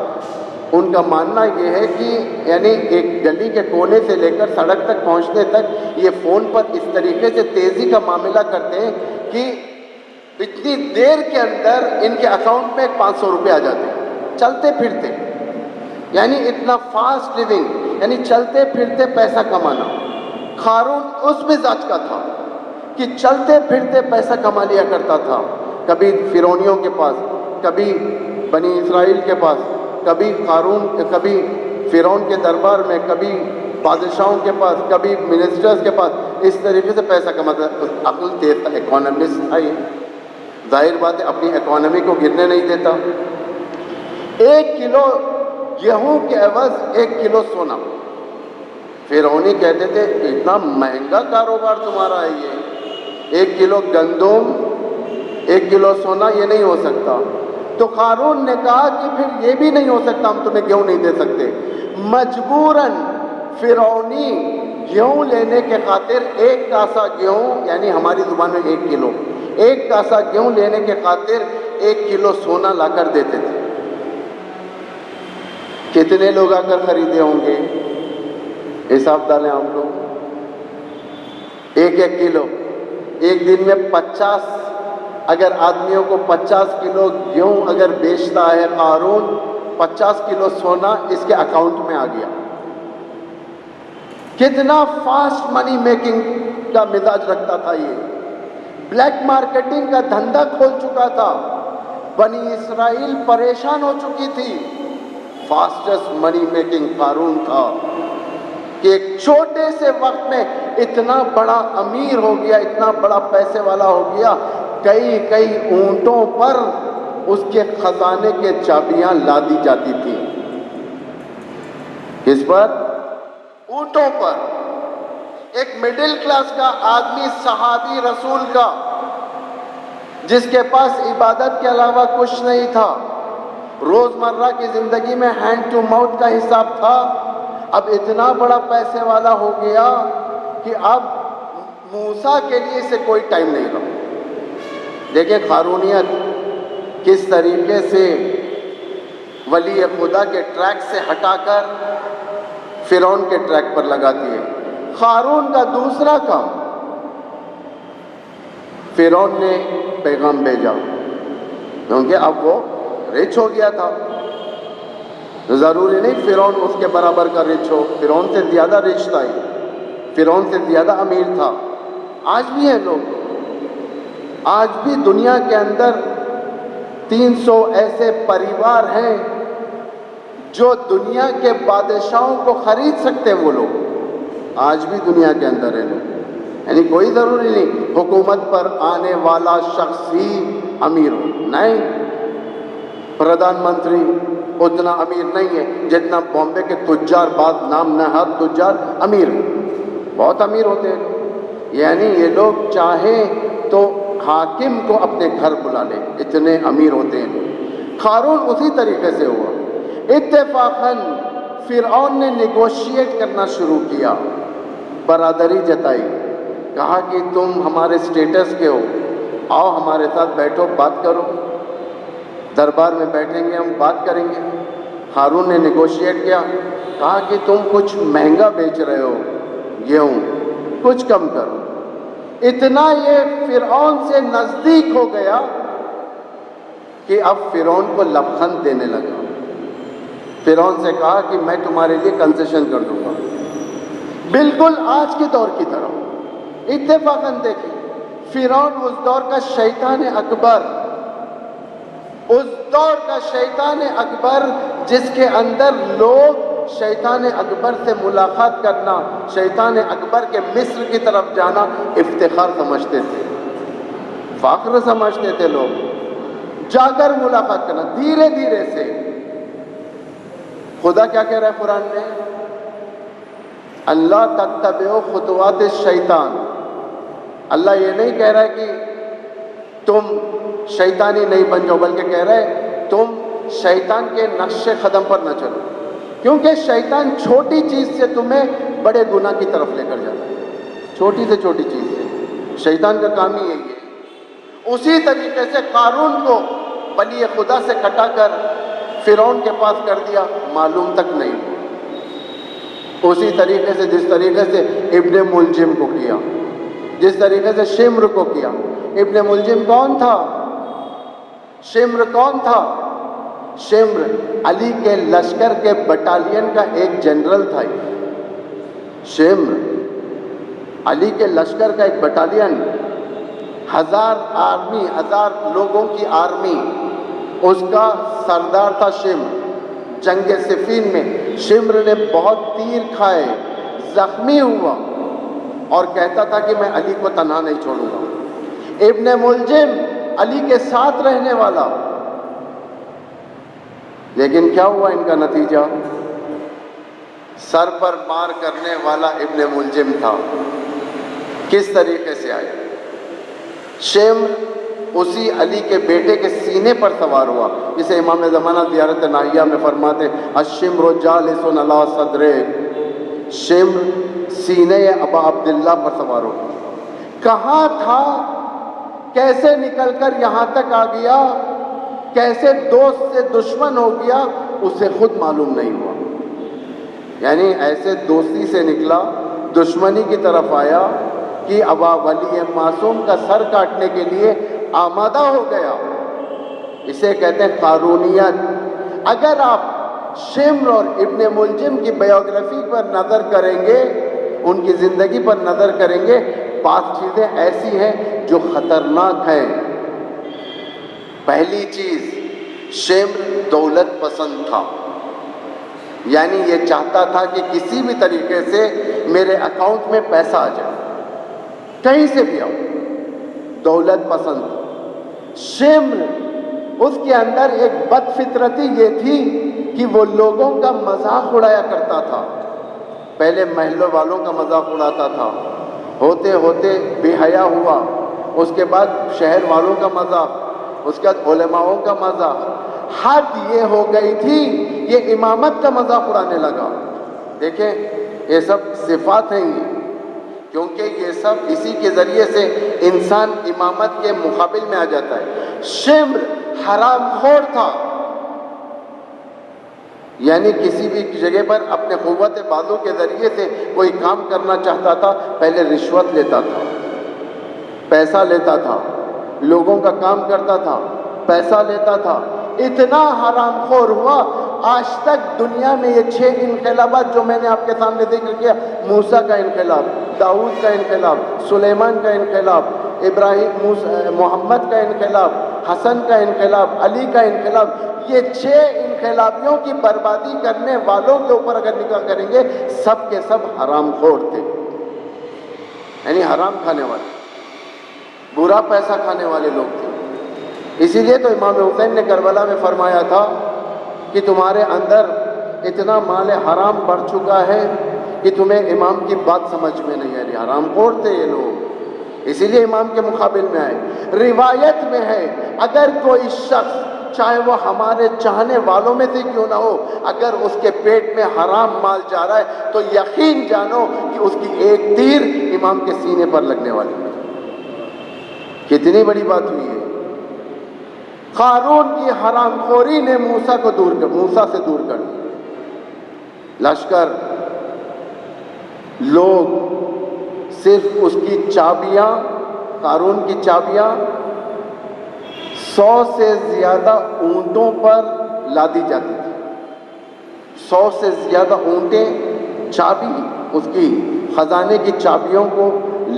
A: ان کا ماننا یہ ہے کہ یعنی ایک گلی کے کونے سے لے کر سڑک تک پہنچنے تک یہ فون پر اس طریقے سے تیزی کا معاملہ کرتے ہیں کہ اتنی دیر کے اندر ان کے اکاؤنٹ میں 500 روپے آ جاتے ہیں چلتے پھرتے، یعنی اتنا فاسٹ لیونگ، یعنی چلتے پھرتے پیسہ کمانا۔ قارون اس مزاج کا تھا کہ چلتے پھرتے پیسہ کما لیا کرتا تھا، کبھی فرعونیوں کے پاس، کبھی بنی اسرائیل کے پاس، کبھی کبھی فرعون کے دربار میں، کبھی بادشاہوں کے پاس، کبھی منسٹرز کے پاس، اس طریقے سے پیسہ کماتا تھا۔ عقل تیز تھا، اکانومسٹ تھا، یہ ظاہر بات ہے اپنی اکانومی کو گرنے نہیں دیتا۔ 1 کلو گیہوں کے عوض 1 کلو سونا۔ فرعونی کہتے تھے اتنا مہنگا کاروبار تمہارا ہے، یہ 1 کلو گندم 1 کلو سونا، یہ نہیں ہو سکتا۔ تو قارون نے کہا کہ پھر یہ بھی نہیں ہو سکتا، ہم تمہیں گیہوں نہیں دے سکتے۔ مجبوراً فرعونی گیہوں لینے کے خاطر 1 کاسہ گیہوں، یعنی ہماری زبان میں 1 کلو، 1 کاسہ گیہوں لینے کے خاطر 1 کلو سونا لا کر دیتے تھے۔ کتنے لوگ آ کر خریدے ہوں گے؟ حساب ڈالیں آپ لوگ، 1 کلو، ایک دن میں 50، اگر آدمیوں کو 50 کلو گیہوں اگر بیچتا ہے قارون، 50 کلو سونا اس کے اکاؤنٹ میں آ گیا۔ کتنا فاسٹ منی میکنگ کا مزاج رکھتا تھا یہ، بلیک مارکیٹنگ کا دھندا کھول چکا تھا۔ بنی اسرائیل پریشان ہو چکی تھی۔ فاسٹسٹ منی میکنگ قارون تھا کہ ایک چھوٹے سے وقت میں اتنا بڑا امیر ہو گیا، اتنا بڑا پیسے والا ہو گیا، کئی اونٹوں پر اس کے خزانے کے چابیاں لادی جاتی تھی۔ کس پر؟ اونٹوں پر۔ ایک مڈل کلاس کا آدمی، صحابی رسول کا، جس کے پاس عبادت کے علاوہ کچھ نہیں تھا، روزمرہ کی زندگی میں ہینڈ ٹو ماؤتھ کا حساب تھا، اب اتنا بڑا پیسے والا ہو گیا کہ اب موسیٰ کے لیے اسے کوئی ٹائم نہیں رہا۔ دیکھیں قارونیت کس طریقے سے ولی خدا کے ٹریک سے ہٹا کر فرعون کے ٹریک پر لگاتی ہے۔ قارون کا دوسرا کام، فرعون نے پیغام بھیجا، کیونکہ اب وہ رچ ہو گیا تھا، ضروری نہیں فرعون اس کے برابر کا رچ ہو، فرعون سے زیادہ رچ تھا، فرعون سے زیادہ امیر تھا۔ آج بھی ہیں لوگ، آج بھی دنیا کے اندر 300 ایسے پریوار ہیں جو دنیا کے بادشاہوں کو خرید سکتے ہیں، وہ لوگ آج بھی دنیا کے اندر ہیں لوگ، یعنی کوئی ضروری نہیں حکومت پر آنے والا شخص ہی امیر ہو، نہیں، پردھان منتری اتنا امیر نہیں ہے جتنا بامبے کے تجار، بعض نام نہاد تجار امیر ہیں، بہت امیر ہوتے ہیں، یعنی یہ لوگ چاہیں تو حاکم کو اپنے گھر بلا لیں، اتنے امیر ہوتے ہیں لوگ۔ قارون اسی طریقے سے ہوا۔ اتفاقاً فرعون نے نیگوشیٹ کرنا شروع کیا، برادری جتائی، کہا کہ تم ہمارے سٹیٹس کے ہو، آؤ ہمارے ساتھ بیٹھو، بات کرو، دربار میں بیٹھیں گے، ہم بات کریں گے۔ قارون نے نیگوشیٹ کیا، کہا کہ تم کچھ مہنگا بیچ رہے ہو گیہوں، کچھ کم کرو۔ اتنا یہ فرعون سے نزدیک ہو گیا کہ اب فرعون کو لبخند دینے لگا۔ فرعون سے کہا کہ میں تمہارے لیے کنسیشن کر دوں گا، بالکل آج کے دور کی طرح۔ اتفاقاً دیکھیں، فرعون اس دور کا شیطان اکبر، اس دور کا شیطان اکبر جس کے اندر لوگ شیطان اکبر سے ملاقات کرنا، شیطان اکبر کے مصر کی طرف جانا افتخار سمجھتے تھے، فخر سمجھتے تھے، لوگ جا کر ملاقات کرنا۔ دھیرے دھیرے سے خدا کیا کہہ رہا ہے قرآن میں؟ اللہ تتبعوا خطوات الشیطان، اللہ یہ نہیں کہہ رہا ہے کہ تم شیطانی نہیں بن جاؤ، بلکہ کہہ رہا ہے تم شیطان کے نقش قدم پر نہ چلو، کیونکہ شیطان چھوٹی چیز سے تمہیں بڑے گناہ کی طرف لے کر جاتا ہے، چھوٹی سے چھوٹی چیز سے شیطان کا کام ہی یہی ہے۔ اسی طریقے سے قارون کو ولی خدا سے کٹا کر فرعون کے پاس کر دیا، معلوم تک نہیں ہوا۔ اسی طریقے سے جس طریقے سے ابن ملجم کو کیا، جس طریقے سے شمر کو کیا۔ ابن ملجم کون تھا؟ شمر کون تھا؟ شمر علی کے لشکر کے بٹالین کا ایک جنرل تھا۔ شمر علی کے لشکر کا ایک بٹالین، 1000 آرمی، 1000 لوگوں کی آرمی، اس کا سردار تھا شمر۔ جنگ صفین میں شمر نے بہت تیر کھائے، زخمی ہوا اور کہتا تھا کہ میں علی کو تنہا نہیں چھوڑوں گا۔ ابن ملجم علی کے ساتھ رہنے والا، لیکن کیا ہوا ان کا نتیجہ؟ سر پر مار کرنے والا ابن ملجم تھا۔ کس طریقے سے آئے؟ شمر اسی علی کے بیٹے کے سینے پر سوار ہوا، جسے امام زمانہ زیارت ناہیہ میں فرماتے الشمر جالس علی صدرک، شمر سینے ابا عبداللہ پر سوار ہوا۔ کہاں تھا؟ کیسے نکل کر یہاں تک آ گیا؟ کیسے دوست سے دشمن ہو گیا؟ اسے خود معلوم نہیں ہوا۔ یعنی ایسے دوستی سے نکلا، دشمنی کی طرف آیا کہ ابا ولی معصوم کا سر کاٹنے کے لیے آمادہ ہو گیا۔ اسے کہتے ہیں قارونیت۔ اگر آپ شمر اور ابن ملجم کی بایوگرافی پر نظر کریں گے، ان کی زندگی پر نظر کریں گے، بعض چیزیں ایسی ہیں جو خطرناک ہیں۔ پہلی چیز، شمر دولت پسند تھا، یعنی یہ چاہتا تھا کہ کسی بھی طریقے سے میرے اکاؤنٹ میں پیسہ آ جائے، کہیں سے بھی آؤ، دولت پسند۔ شمر، اس کے اندر ایک بد فطرتی یہ تھی کہ وہ لوگوں کا مذاق اڑایا کرتا تھا۔ پہلے محلوں والوں کا مذاق اڑاتا تھا، ہوتے ہوتے بے حیا ہوا، اس کے بعد شہر والوں کا مذاق، اس کے بعد علماؤں کا مذاق، حد یہ ہو گئی تھی یہ امامت کا مذاق اڑانے لگا۔ دیکھیں یہ سب صفات ہیں یہ، کیونکہ یہ سب اسی کے ذریعے سے انسان امامت کے مقابل میں آ جاتا ہے۔ شمر حرام خور تھا، یعنی کسی بھی جگہ پر اپنے قوت بازو کے ذریعے سے کوئی کام کرنا چاہتا تھا، پہلے رشوت لیتا تھا، پیسہ لیتا تھا، لوگوں کا کام کرتا تھا، پیسہ لیتا تھا، اتنا حرام خور ہوا۔ آج تک دنیا میں یہ 6 انقلابات جو میں نے آپ کے سامنے ذکر کیا، موسیٰ کا انقلاب، داؤد کا انقلاب، سلیمان کا انقلاب، محمد کا انقلاب، حسن کا انقلاب، علی کا انقلاب، یہ 6 انقلابیوں کی بربادی کرنے والوں کے اوپر اگر نگاہ کریں گے، سب کے سب حرام خور تھے، یعنی حرام کھانے والے، برا پیسہ کھانے والے لوگ تھے۔ اسی لیے تو امام حسین نے کربلا میں فرمایا تھا کہ تمہارے اندر اتنا مال حرام بڑھ چکا ہے کہ تمہیں امام کی بات سمجھ میں نہیں آ رہی۔ حرام خور تھے یہ لوگ، اسی لیے امام کے مقابل میں آئے۔ روایت میں ہے اگر کوئی شخص، چاہے وہ ہمارے چاہنے والوں میں سے کیوں نہ ہو، اگر اس کے پیٹ میں حرام مال جا رہا ہے تو یقین جانو کہ اس کی ایک تیر امام کے سینے پر لگنے والی ہے۔ کتنی بڑی بات ہوئی ہے۔ قارون کی حرام خوری نے موسیٰ سے دور کر دیا۔ لشکر، لوگ، صرف اس کی چابیاں، قارون کی چابیاں 100 سے زیادہ اونٹوں پر لادی جاتی تھی۔ 100 سے زیادہ اونٹیں چابی، اس کی خزانے کی چابیوں کو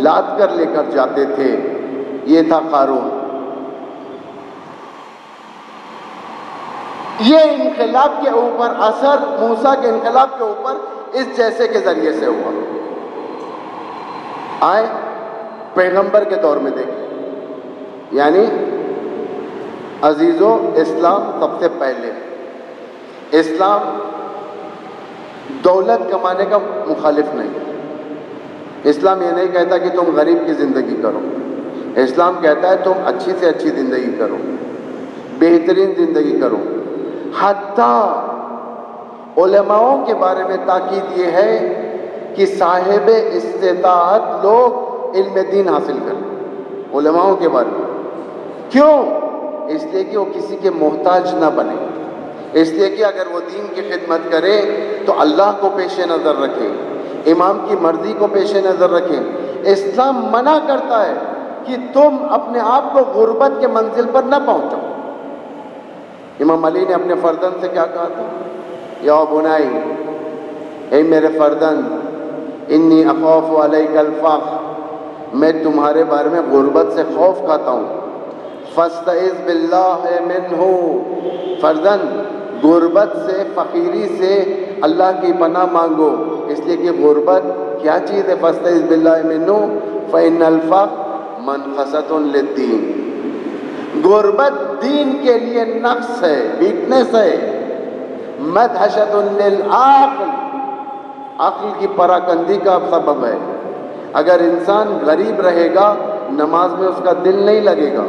A: لاد کر لے کر جاتے تھے۔ یہ تھا قارون۔ یہ انقلاب کے اوپر اثر موسیٰ کے انقلاب کے اوپر اس جیسے کے ذریعے سے ہوا۔ آئے پیغمبر کے دور میں دیکھیں، یعنی عزیزو، اسلام سب سے پہلے، اسلام دولت کمانے کا مخالف نہیں، اسلام یہ نہیں کہتا کہ تم غریب کی زندگی کرو، اسلام کہتا ہے تم اچھی سے اچھی زندگی کرو، بہترین زندگی کرو۔ حتیٰ علماؤں کے بارے میں تاکید یہ ہے کہ صاحب استطاعت لوگ علم دین حاصل کریں، علماؤں کے بارے میں۔ کیوں؟ اس لیے کہ وہ کسی کے محتاج نہ بنے، اس لیے کہ اگر وہ دین کی خدمت کرے تو اللہ کو پیش نظر رکھے، امام کی مرضی کو پیش نظر رکھیں۔ اسلام منع کرتا ہے کہ تم اپنے آپ کو غربت کے منزل پر نہ پہنچو۔ امام علی نے اپنے فرزند سے کیا کہا تھا؟ یا بنائی، اے میرے فرزند، انی اخاف علیک الفقر، میں تمہارے بارے میں غربت سے خوف کھاتا ہوں۔ فاستعذ باللہ منہ، فرزند غربت سے، فقیری سے اللہ کی پناہ مانگو، اس لیے کہ غربت کیا چیز ہے؟ فاستعذ باللہ منہ فإن الفقر منخصۃ للدین، غربت دین کے لیے نقص ہے، ویکنس ہے۔ مدہشۃ للعقل، عقل کی پراکندگی کا سبب ہے۔ اگر انسان غریب رہے گا نماز میں اس کا دل نہیں لگے گا،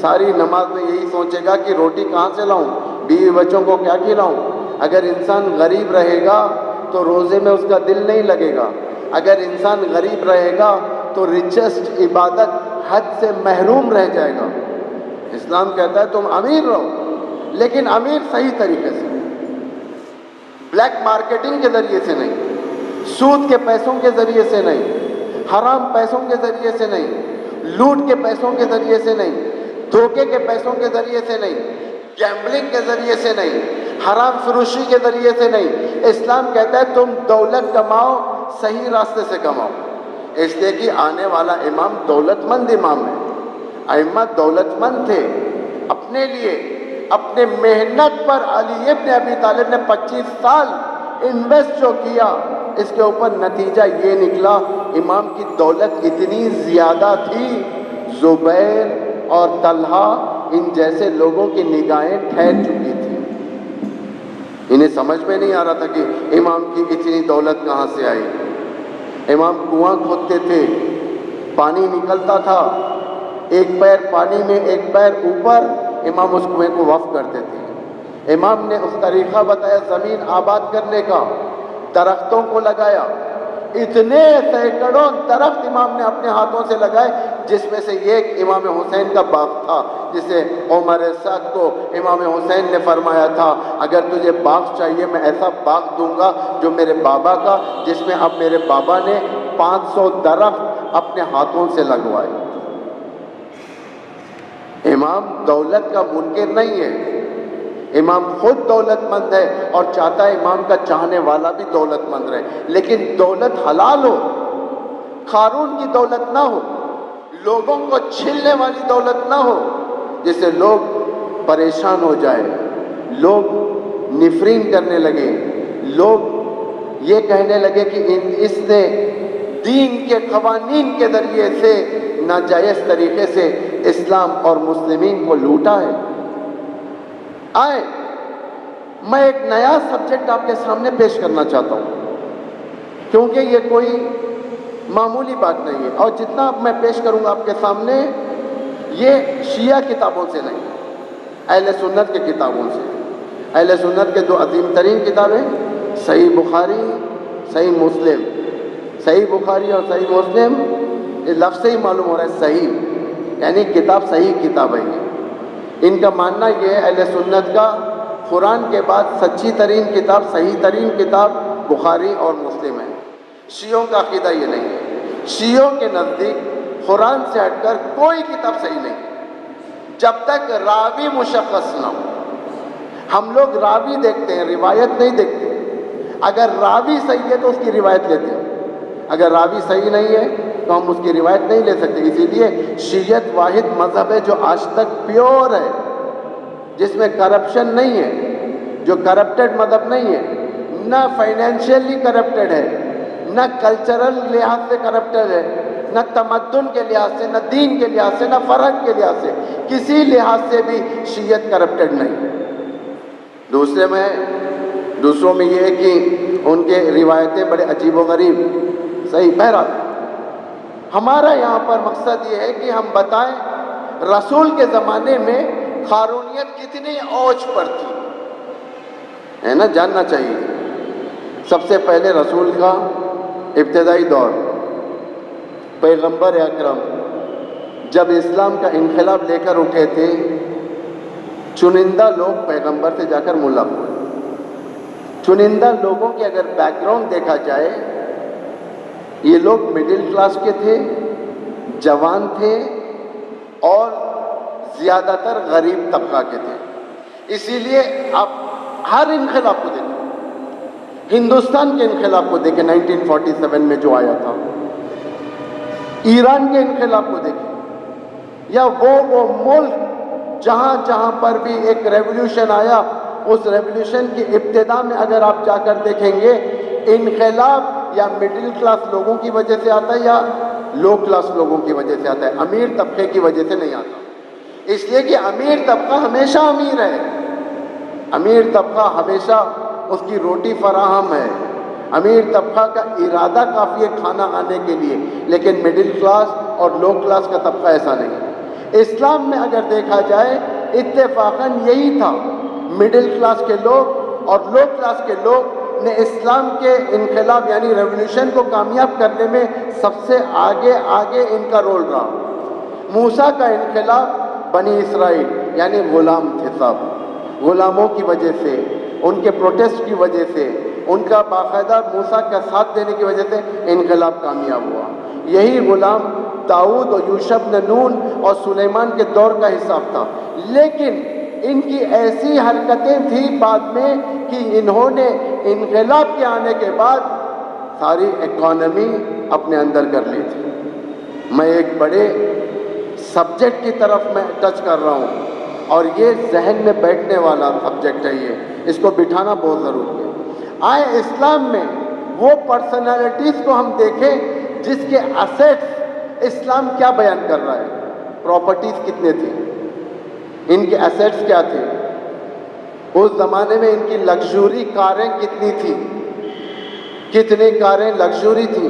A: ساری نماز میں یہی سوچے گا کہ روٹی کہاں سے لاؤں، بیوی بچوں کو کیا کھلاؤں۔ اگر انسان غریب رہے گا تو روزے میں اس کا دل نہیں لگے گا۔ اگر انسان غریب رہے گا تو ریچسٹ عبادت حد سے محروم رہ جائے گا۔ اسلام کہتا ہے تم امیر رہو، لیکن امیر صحیح طریقے سے، بلیک مارکیٹنگ کے ذریعے سے نہیں، سود کے پیسوں کے ذریعے سے نہیں، حرام پیسوں کے ذریعے سے نہیں، لوٹ کے پیسوں کے ذریعے سے نہیں، دھوکے کے پیسوں کے ذریعے سے نہیں، گیمبلنگ کے ذریعے سے نہیں، حرام فروشی کے ذریعے سے نہیں۔ اسلام کہتا ہے تم دولت کماؤ، صحیح راستے سے کماؤ، اس لیے کہ آنے والا امام دولت مند امام ہے۔ ائمہ دولت مند تھے، اپنے لیے اپنے محنت پر علی ابن ابی طالب نے 25 سال انویسٹ جو کیا، اس کے اوپر نتیجہ یہ نکلا امام کی دولت اتنی زیادہ تھی، زبیر اور طلحہ ان جیسے لوگوں کی نگاہیں ٹھہر چکی تھی۔ انہیں سمجھ میں نہیں آ رہا تھا کہ امام کی اتنی دولت کہاں سے آئی۔ امام کنواں کھودتے تھے، پانی نکلتا تھا، ایک پیر پانی میں ایک پیر اوپر، امام اس کنویں کو وقف کرتے تھے۔ امام نے اس طریقہ بتایا زمین آباد کرنے کا، درختوں کو لگایا، اتنے سینکڑوں درخت امام نے اپنے ہاتھوں سے لگائے، جس میں سے یہ ایک امام حسین کا باغ تھا، جسے عمر سعد کو امام حسین نے فرمایا تھا اگر تجھے باغ چاہیے میں ایسا باغ دوں گا جو میرے بابا کا، جس میں اب میرے بابا نے 500 درخت اپنے ہاتھوں سے لگوائے۔ امام دولت کا منکر نہیں ہے، امام خود دولت مند ہے اور چاہتا ہے امام کا چاہنے والا بھی دولت مند رہے، لیکن دولت حلال ہو، قارون کی دولت نہ ہو، لوگوں کو چھلنے والی دولت نہ ہو، جس سے لوگ پریشان ہو جائے، لوگ نفرین کرنے لگے، لوگ یہ کہنے لگے کہ اس نے دین کے قوانین کے ذریعے سے ناجائز طریقے سے اسلام اور مسلمین کو لوٹا ہے۔ آئے میں ایک نیا سبجیکٹ آپ کے سامنے پیش کرنا چاہتا ہوں، کیونکہ یہ کوئی معمولی بات نہیں ہے، اور جتنا اب میں پیش کروں گا آپ کے سامنے یہ شیعہ کتابوں سے نہیں، اہل سنت کے کتابوں سے۔ اہل سنت کے دو عظیم ترین کتابیں صحیح بخاری، صحیح مسلم۔ صحیح بخاری اور صحیح مسلم، یہ لفظ سے ہی معلوم ہو رہا ہے صحیح، یعنی کتاب صحیح کتاب ہے۔ ان کا ماننا یہ ہے اہل سنت کا قرآن کے بعد سچی ترین کتاب، صحیح ترین کتاب بخاری اور مسلم ہے۔ شیعوں کا عقیدہ یہ نہیں ہے، شیعوں کے نزدیک قرآن سے ہٹ کر کوئی کتاب صحیح نہیں جب تک راوی مشخص نہ ہو۔ ہم لوگ راوی دیکھتے ہیں، روایت نہیں دیکھتے۔ اگر راوی صحیح ہے تو اس کی روایت لیتے ہیں، اگر راوی صحیح نہیں ہے تو ہم اس کی روایت نہیں لے سکتے۔ اسی لیے شیعت واحد مذہب ہے جو آج تک پیور ہے، جس میں کرپشن نہیں ہے، جو کرپٹڈ مذہب نہیں ہے، نہ فائنینشیلی کرپٹڈ ہے، نہ کلچرل لحاظ سے کرپٹڈ ہے، نہ تمدن کے لحاظ سے، نہ دین کے لحاظ سے، نہ فرہنگ کے لحاظ سے، کسی لحاظ سے بھی شیعت کرپٹڈ نہیں۔ دوسروں میں یہ ہے کہ ان کے روایتیں بڑے عجیب و غریب، صحیح بہرحال ہمارا یہاں پر مقصد یہ ہے کہ ہم بتائیں رسول کے زمانے میں قارونیت کتنی اوج پر تھی، ہے نا، جاننا چاہیے۔ سب سے پہلے رسول کا ابتدائی دور، پیغمبر اکرم جب اسلام کا انقلاب لے کر اٹھے تھے، چنندہ لوگ پیغمبر سے جا کر ملق ہوئے۔ چنندہ لوگوں کے اگر بیک گراؤنڈ دیکھا جائے، یہ لوگ مڈل کلاس کے تھے، جوان تھے اور زیادہ تر غریب طبقہ کے تھے۔ اسی لیے آپ ہر انقلاب کو دیکھیں، ہندوستان کے انقلاب کو دیکھیں 1947 میں جو آیا تھا، ایران کے انقلاب کو دیکھیں، یا وہ ملک جہاں جہاں پر بھی ایک ریولیوشن آیا، اس ریولیوشن کی ابتدا میں اگر آپ جا کر دیکھیں گے، انقلاب یا مڈل کلاس لوگوں کی وجہ سے آتا ہے یا لو کلاس لوگوں کی وجہ سے آتا ہے، امیر طبقے کی وجہ سے نہیں آتا۔ اس لیے کہ امیر طبقہ ہمیشہ امیر ہے، امیر طبقہ ہمیشہ اس کی روٹی فراہم ہے، امیر طبقہ کا ارادہ کافی ہے کھانا کھانے کے لیے، لیکن مڈل کلاس اور لو کلاس کا طبقہ ایسا نہیں۔ اسلام میں اگر دیکھا جائے اتفاقاً یہی تھا، مڈل کلاس کے لوگ اور لو کلاس کے لوگ نے اسلام کے انقلاب یعنی ریولیوشن کو کامیاب کرنے میں سب سے آگے ان کا رول رہا۔ موسیٰ کا انقلاب بنی اسرائیل یعنی غلام تھے صاحب، غلاموں کی وجہ سے، ان کے پروٹیسٹ کی وجہ سے، ان کا باقاعدہ موسیٰ کا ساتھ دینے کی وجہ سے انقلاب کامیاب ہوا۔ یہی غلام داؤد اور یوشع بن نون اور سلیمان کے دور کا حساب تھا، لیکن ان کی ایسی حرکتیں تھیں بعد میں کہ انہوں نے انقلاب کے آنے کے بعد ساری اکانومی اپنے اندر کر لی تھی۔ میں ایک بڑے سبجیکٹ کی طرف میں ٹچ کر رہا ہوں، اور یہ ذہن میں بیٹھنے والا سبجیکٹ ہے، اس کو بٹھانا بہت ضروری ہے۔ آئے اسلام میں وہ پرسنالٹیز کو ہم دیکھیں جس کے ایسیٹس اسلام کیا بیان کر رہا ہے۔ پراپرٹیز کتنے تھے، ان کے ایسیٹس کیا تھے، اس زمانے میں ان کی لگژوری کاریں کتنی تھی، کتنی کاریں لگژوری تھیں،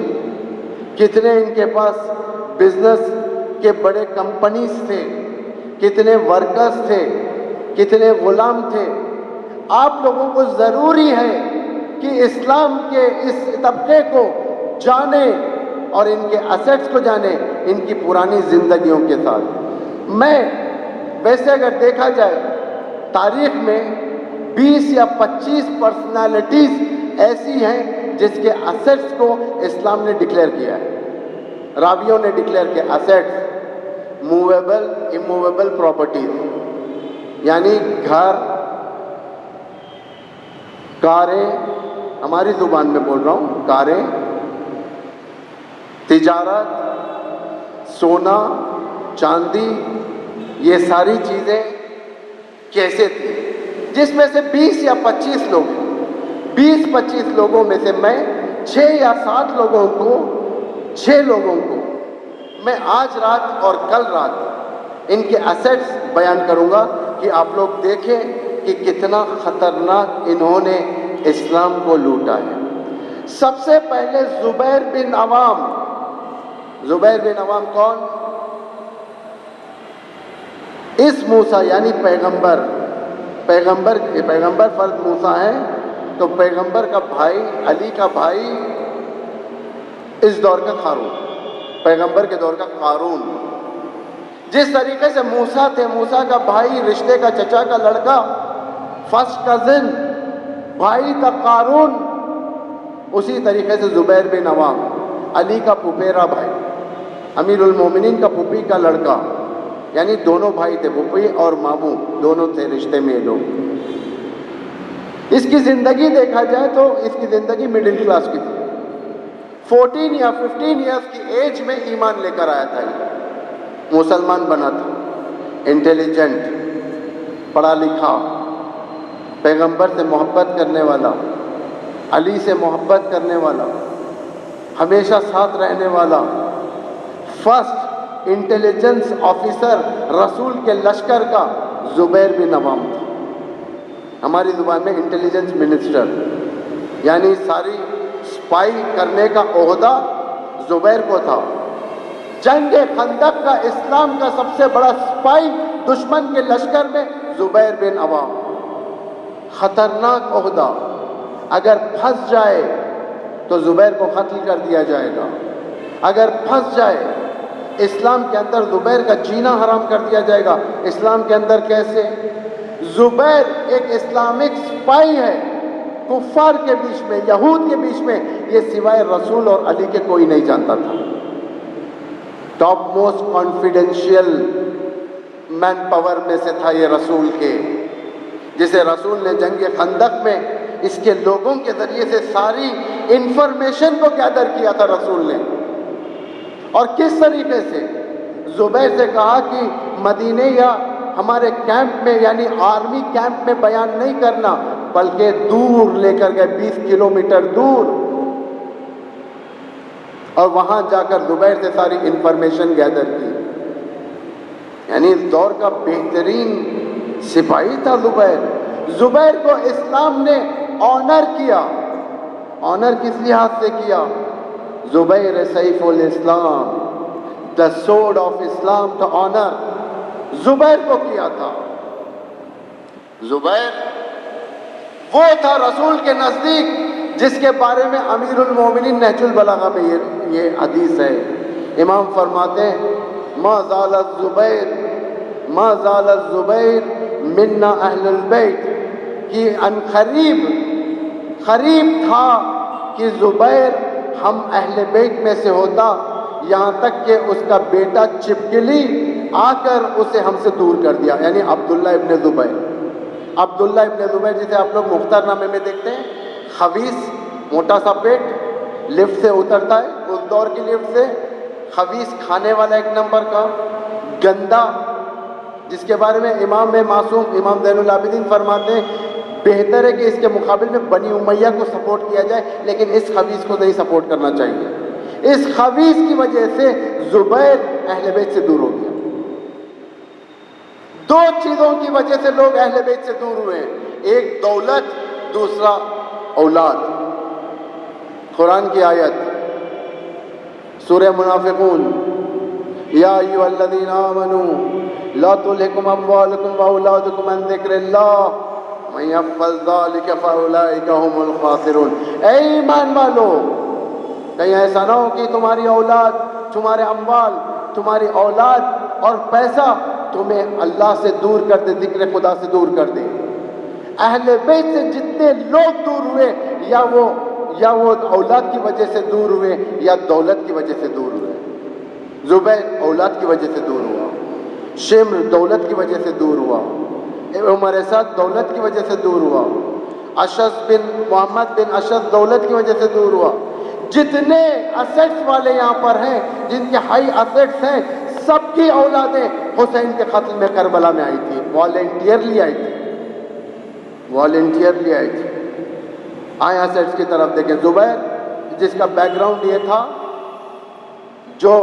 A: کتنے ان کے پاس بزنس کے بڑے کمپنیز تھے، کتنے ورکرز تھے، کتنے غلام تھے۔ آپ لوگوں کو ضروری ہے کہ اسلام کے اس طبقے کو جانیں اور ان کے ایسیٹس کو جانیں ان کی پرانی زندگیوں کے ساتھ۔ میں ویسے اگر دیکھا جائے تاریخ میں 20 یا 25 پرسنالٹیز ایسی ہیں جس کے ایسیٹس کو اسلام نے ڈکلیئر کیا ہے، راویوں نے ڈکلیئر کیا۔ ایسیٹس، موویبل اموویبل پراپرٹیز یعنی گھر، کاریں، ہماری زبان میں بول رہا ہوں، کاریں، تجارت، سونا، چاندی، یہ ساری چیزیں کیسے تھیں، جس میں سے 20 یا 25 لوگ، 20-25 لوگوں میں سے میں 6 یا 7 لوگوں کو میں آج رات اور کل رات ان کے ایسیٹس بیان کروں گا کہ آپ لوگ دیکھیں کہ کتنا خطرناک انہوں نے اسلام کو لوٹا ہے۔ سب سے پہلے زبیر بن عوام۔ زبیر بن عوام کون؟ اس موسیٰ یعنی پیغمبر فرد موسیٰ ہے، تو پیغمبر کا بھائی، علی کا بھائی، اس دور کا قارون، پیغمبر کے دور کا قارون۔ جس طریقے سے موسیٰ تھے، موسیٰ کا بھائی، رشتے کا چچا کا لڑکا، فرسٹ کزن، بھائی تھا قارون، اسی طریقے سے زبیر بن عوام، علی کا پھپھیرا بھائی، امیر المومنین کا پھوپھی کا لڑکا، یعنی دونوں بھائی تھے، پھوپھی اور ماموں دونوں تھے رشتے میں یہ لوگ۔ اس کی زندگی دیکھا جائے تو اس کی زندگی مڈل کلاس کی تھی۔ 14 یا 15 ایئرس کی ایج میں ایمان لے کر آیا تھا، یہ مسلمان بنا تھا، انٹیلیجنٹ، پڑھا لکھا، پیغمبر سے محبت کرنے والا، علی سے محبت کرنے والا، ہمیشہ ساتھ رہنے والا، فرسٹ انٹیلیجنس آفیسر رسول کے لشکر کا زبیر بن عوام تھا۔ ہماری زبان میں انٹیلیجنس منسٹر، یعنی ساری اسپائی کرنے کا عہدہ زبیر کو تھا۔ جنگ خندق کا اسلام کا سب سے بڑا سپاہی دشمن کے لشکر میں زبیر بن عوام، خطرناک عہدہ، اگر پھنس جائے تو زبیر کو قتل کر دیا جائے گا، اگر پھنس جائے اسلام کے اندر زبیر کا جینا حرام کر دیا جائے گا۔ اسلام کے اندر کیسے؟ زبیر ایک اسلامک سپاہی ہے، کفار کے بیچ میں، یہود کے بیچ میں، یہ سوائے رسول اور علی کے کوئی نہیں جانتا تھا۔ Top most confidential man power میں سے تھا یہ رسول کے، جسے رسول نے جنگ خندق میں اس کے لوگوں کے ذریعے سے ساری انفارمیشن کو گیدر کیا تھا رسول نے۔ اور کس طریقے سے؟ زبیر سے کہا کہ مدینے یا ہمارے کیمپ میں، یعنی آرمی کیمپ میں بیان نہیں کرنا، بلکہ دور لے کر گئے، 20 کلومیٹر دور، اور وہاں جا کر زبیر سے ساری انفارمیشن گیدر کی۔ یعنی اس دور کا بہترین سپاہی تھا زبیر۔ زبیر کو اسلام نے آنر کیا۔ آنر کس لحاظ سے کیا؟ زبیر سیف الاسلام، the sword of Islam to honor، زبیر کو کیا تھا۔ زبیر وہ تھا رسول کے نزدیک جس کے بارے میں امیر المومنین نہج البلاغہ میں یہ حدیث ہے۔ امام فرماتے ہیں ما زال الزبیر منا اہل البیت، کہ ان قریب تھا کہ زبیر ہم اہل بیت میں سے ہوتا، یہاں تک کہ اس کا بیٹا چپکلی آ کر اسے ہم سے دور کر دیا، یعنی عبداللہ ابن زبیر۔ عبداللہ ابن زبیر جسے آپ لوگ مختار نامے میں دیکھتے ہیں، خبیث، موٹا سا پیٹ، لفٹ سے اترتا ہے، اس دور کی لفٹ سے، خبیث، کھانے والا ایک نمبر کا، گندا، جس کے بارے میں امام معصوم امام زین العابدین فرماتے ہیں بہتر ہے کہ اس کے مقابل میں بنی امیہ کو سپورٹ کیا جائے، لیکن اس خبیث کو نہیں سپورٹ کرنا چاہیے۔ اس خبیث کی وجہ سے زبیر اہل بیت سے دور ہو گیا۔ دو چیزوں کی وجہ سے لوگ اہل بیت سے دور ہوئے ہیں، ایک دولت، دوسرا اولاد۔ قرآن کی آیت سورہ منافقون، یا ایھا الذین آمنوا لا تلھکم اموالکم واولادکم عن ذکر اللہ ومن یفعل ذلک فاولئک ھم الخاسرون۔ اے ایمان والو، کہیں ایسا نہ ہو کہ تمہاری اولاد، تمہارے اموال، تمہاری اولاد اور پیسہ تمہیں اللہ سے دور کر دے، ذکر خدا سے دور کر دے۔ اہل بیت سے جتنے لوگ دور ہوئے، یا وہ اولاد کی وجہ سے دور ہوئے یا دولت کی وجہ سے دور ہوئے۔ زبیر اولاد کی وجہ سے دور ہوا، شمر دولت کی وجہ سے دور ہوا، عمر سعد دولت کی وجہ سے دور ہوا، محمد بن اشد دولت کی وجہ سے دور ہوا۔ جتنے اسیٹس والے یہاں پر ہیں، جن کے ہائی اسیٹس ہیں، سب کی اولادیں حسین کے قتل میں کربلا میں آئی تھی، والنٹیئرلی آئی تھی۔ آئیں اسیٹس کی طرف دیکھیں۔ زبیر جس کا بیک گراؤنڈ یہ تھا، جو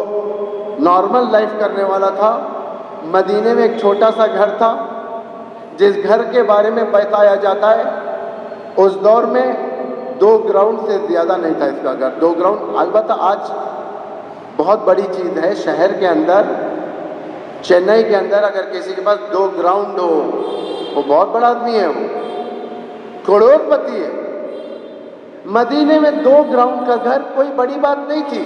A: نارمل لائف کرنے والا تھا، مدینے میں ایک چھوٹا سا گھر تھا، جس گھر کے بارے میں بتایا جاتا ہے اس دور میں 2 گراؤنڈ سے زیادہ نہیں تھا اس کا گھر۔ 2 گراؤنڈ البتہ آج بہت بڑی چیز ہے، شہر کے اندر، چنئی کے اندر اگر کسی کے پاس 2 گراؤنڈ ہو، وہ بہت بڑا آدمی ہے، وہ کروڑ پتی ہے۔ مدینے میں 2 گراؤنڈ کا گھر کوئی بڑی بات نہیں تھی،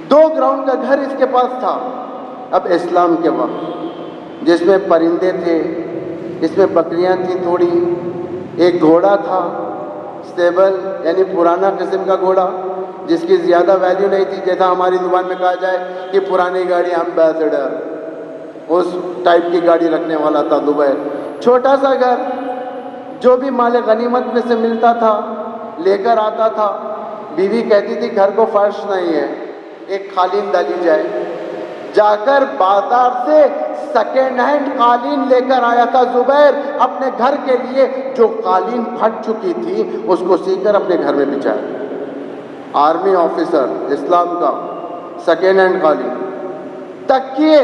A: 2 گراؤنڈ کا گھر اس کے پاس تھا۔ اب اسلام کے وقت جس میں پرندے تھے، اس میں بکریاں تھیں تھوڑی، ایک گھوڑا تھا اسٹیبل، یعنی پرانا قسم کا گھوڑا جس کی زیادہ ویلیو نہیں تھی، جیسا ہماری زبان میں کہا جائے کہ پرانی گاڑی ایمبیسڈر، اس ٹائپ کی گاڑی رکھنے والا تھا زبیر۔ چھوٹا سا گھر، جو بھی مال غنیمت میں سے ملتا تھا لے کر آتا تھا۔ بیوی کہتی تھی گھر کو فرش نہیں ہے، ایک قالین ڈالی جائے۔ جا کر بازار سے سیکنڈ ہینڈ قالین لے کر آیا تھا زبیر اپنے گھر کے لیے، جو قالین پھٹ چکی تھی اس کو سی کر اپنے گھر میں بچھایا۔ آرمی آفیسر اسلام کا، سیکنڈ ہینڈ قالین، تکیے،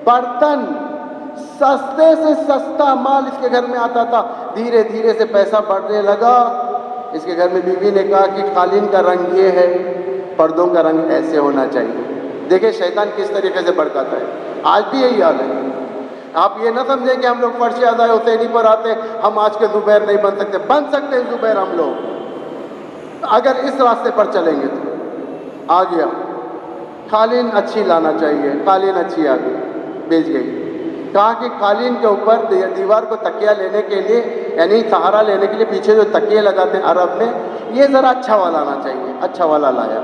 A: برتن، سستے سے سستا مال اس کے گھر میں آتا تھا۔ دھیرے دھیرے سے پیسہ بڑھنے لگا۔ اس کے گھر میں بیوی نے کہا کہ قالین کا رنگ یہ ہے، پردوں کا رنگ ایسے ہونا چاہیے. دیکھیں شیطان کس طریقے سے بھڑکاتا ہے. آج بھی یہی حال ہے. آپ یہ نہ سمجھیں کہ ہم لوگ فرش اعضائے حسینی پر آتے ہم آج کے زبیر نہیں بن سکتے. بن سکتے ہیں زبیر ہم لوگ اگر اس راستے پر چلیں گے. تو آ گیا قالین اچھی لانا چاہیے. قالین اچھی آ گئی, بیچ گئی. کہا کہ قالین کے اوپر دیوار کو تکیہ لینے کے لیے یعنی سہارا لینے کے لیے پیچھے جو تکیے لگاتے ہیں عرب میں, یہ ذرا اچھا والا آنا چاہیے. اچھا والا لایا.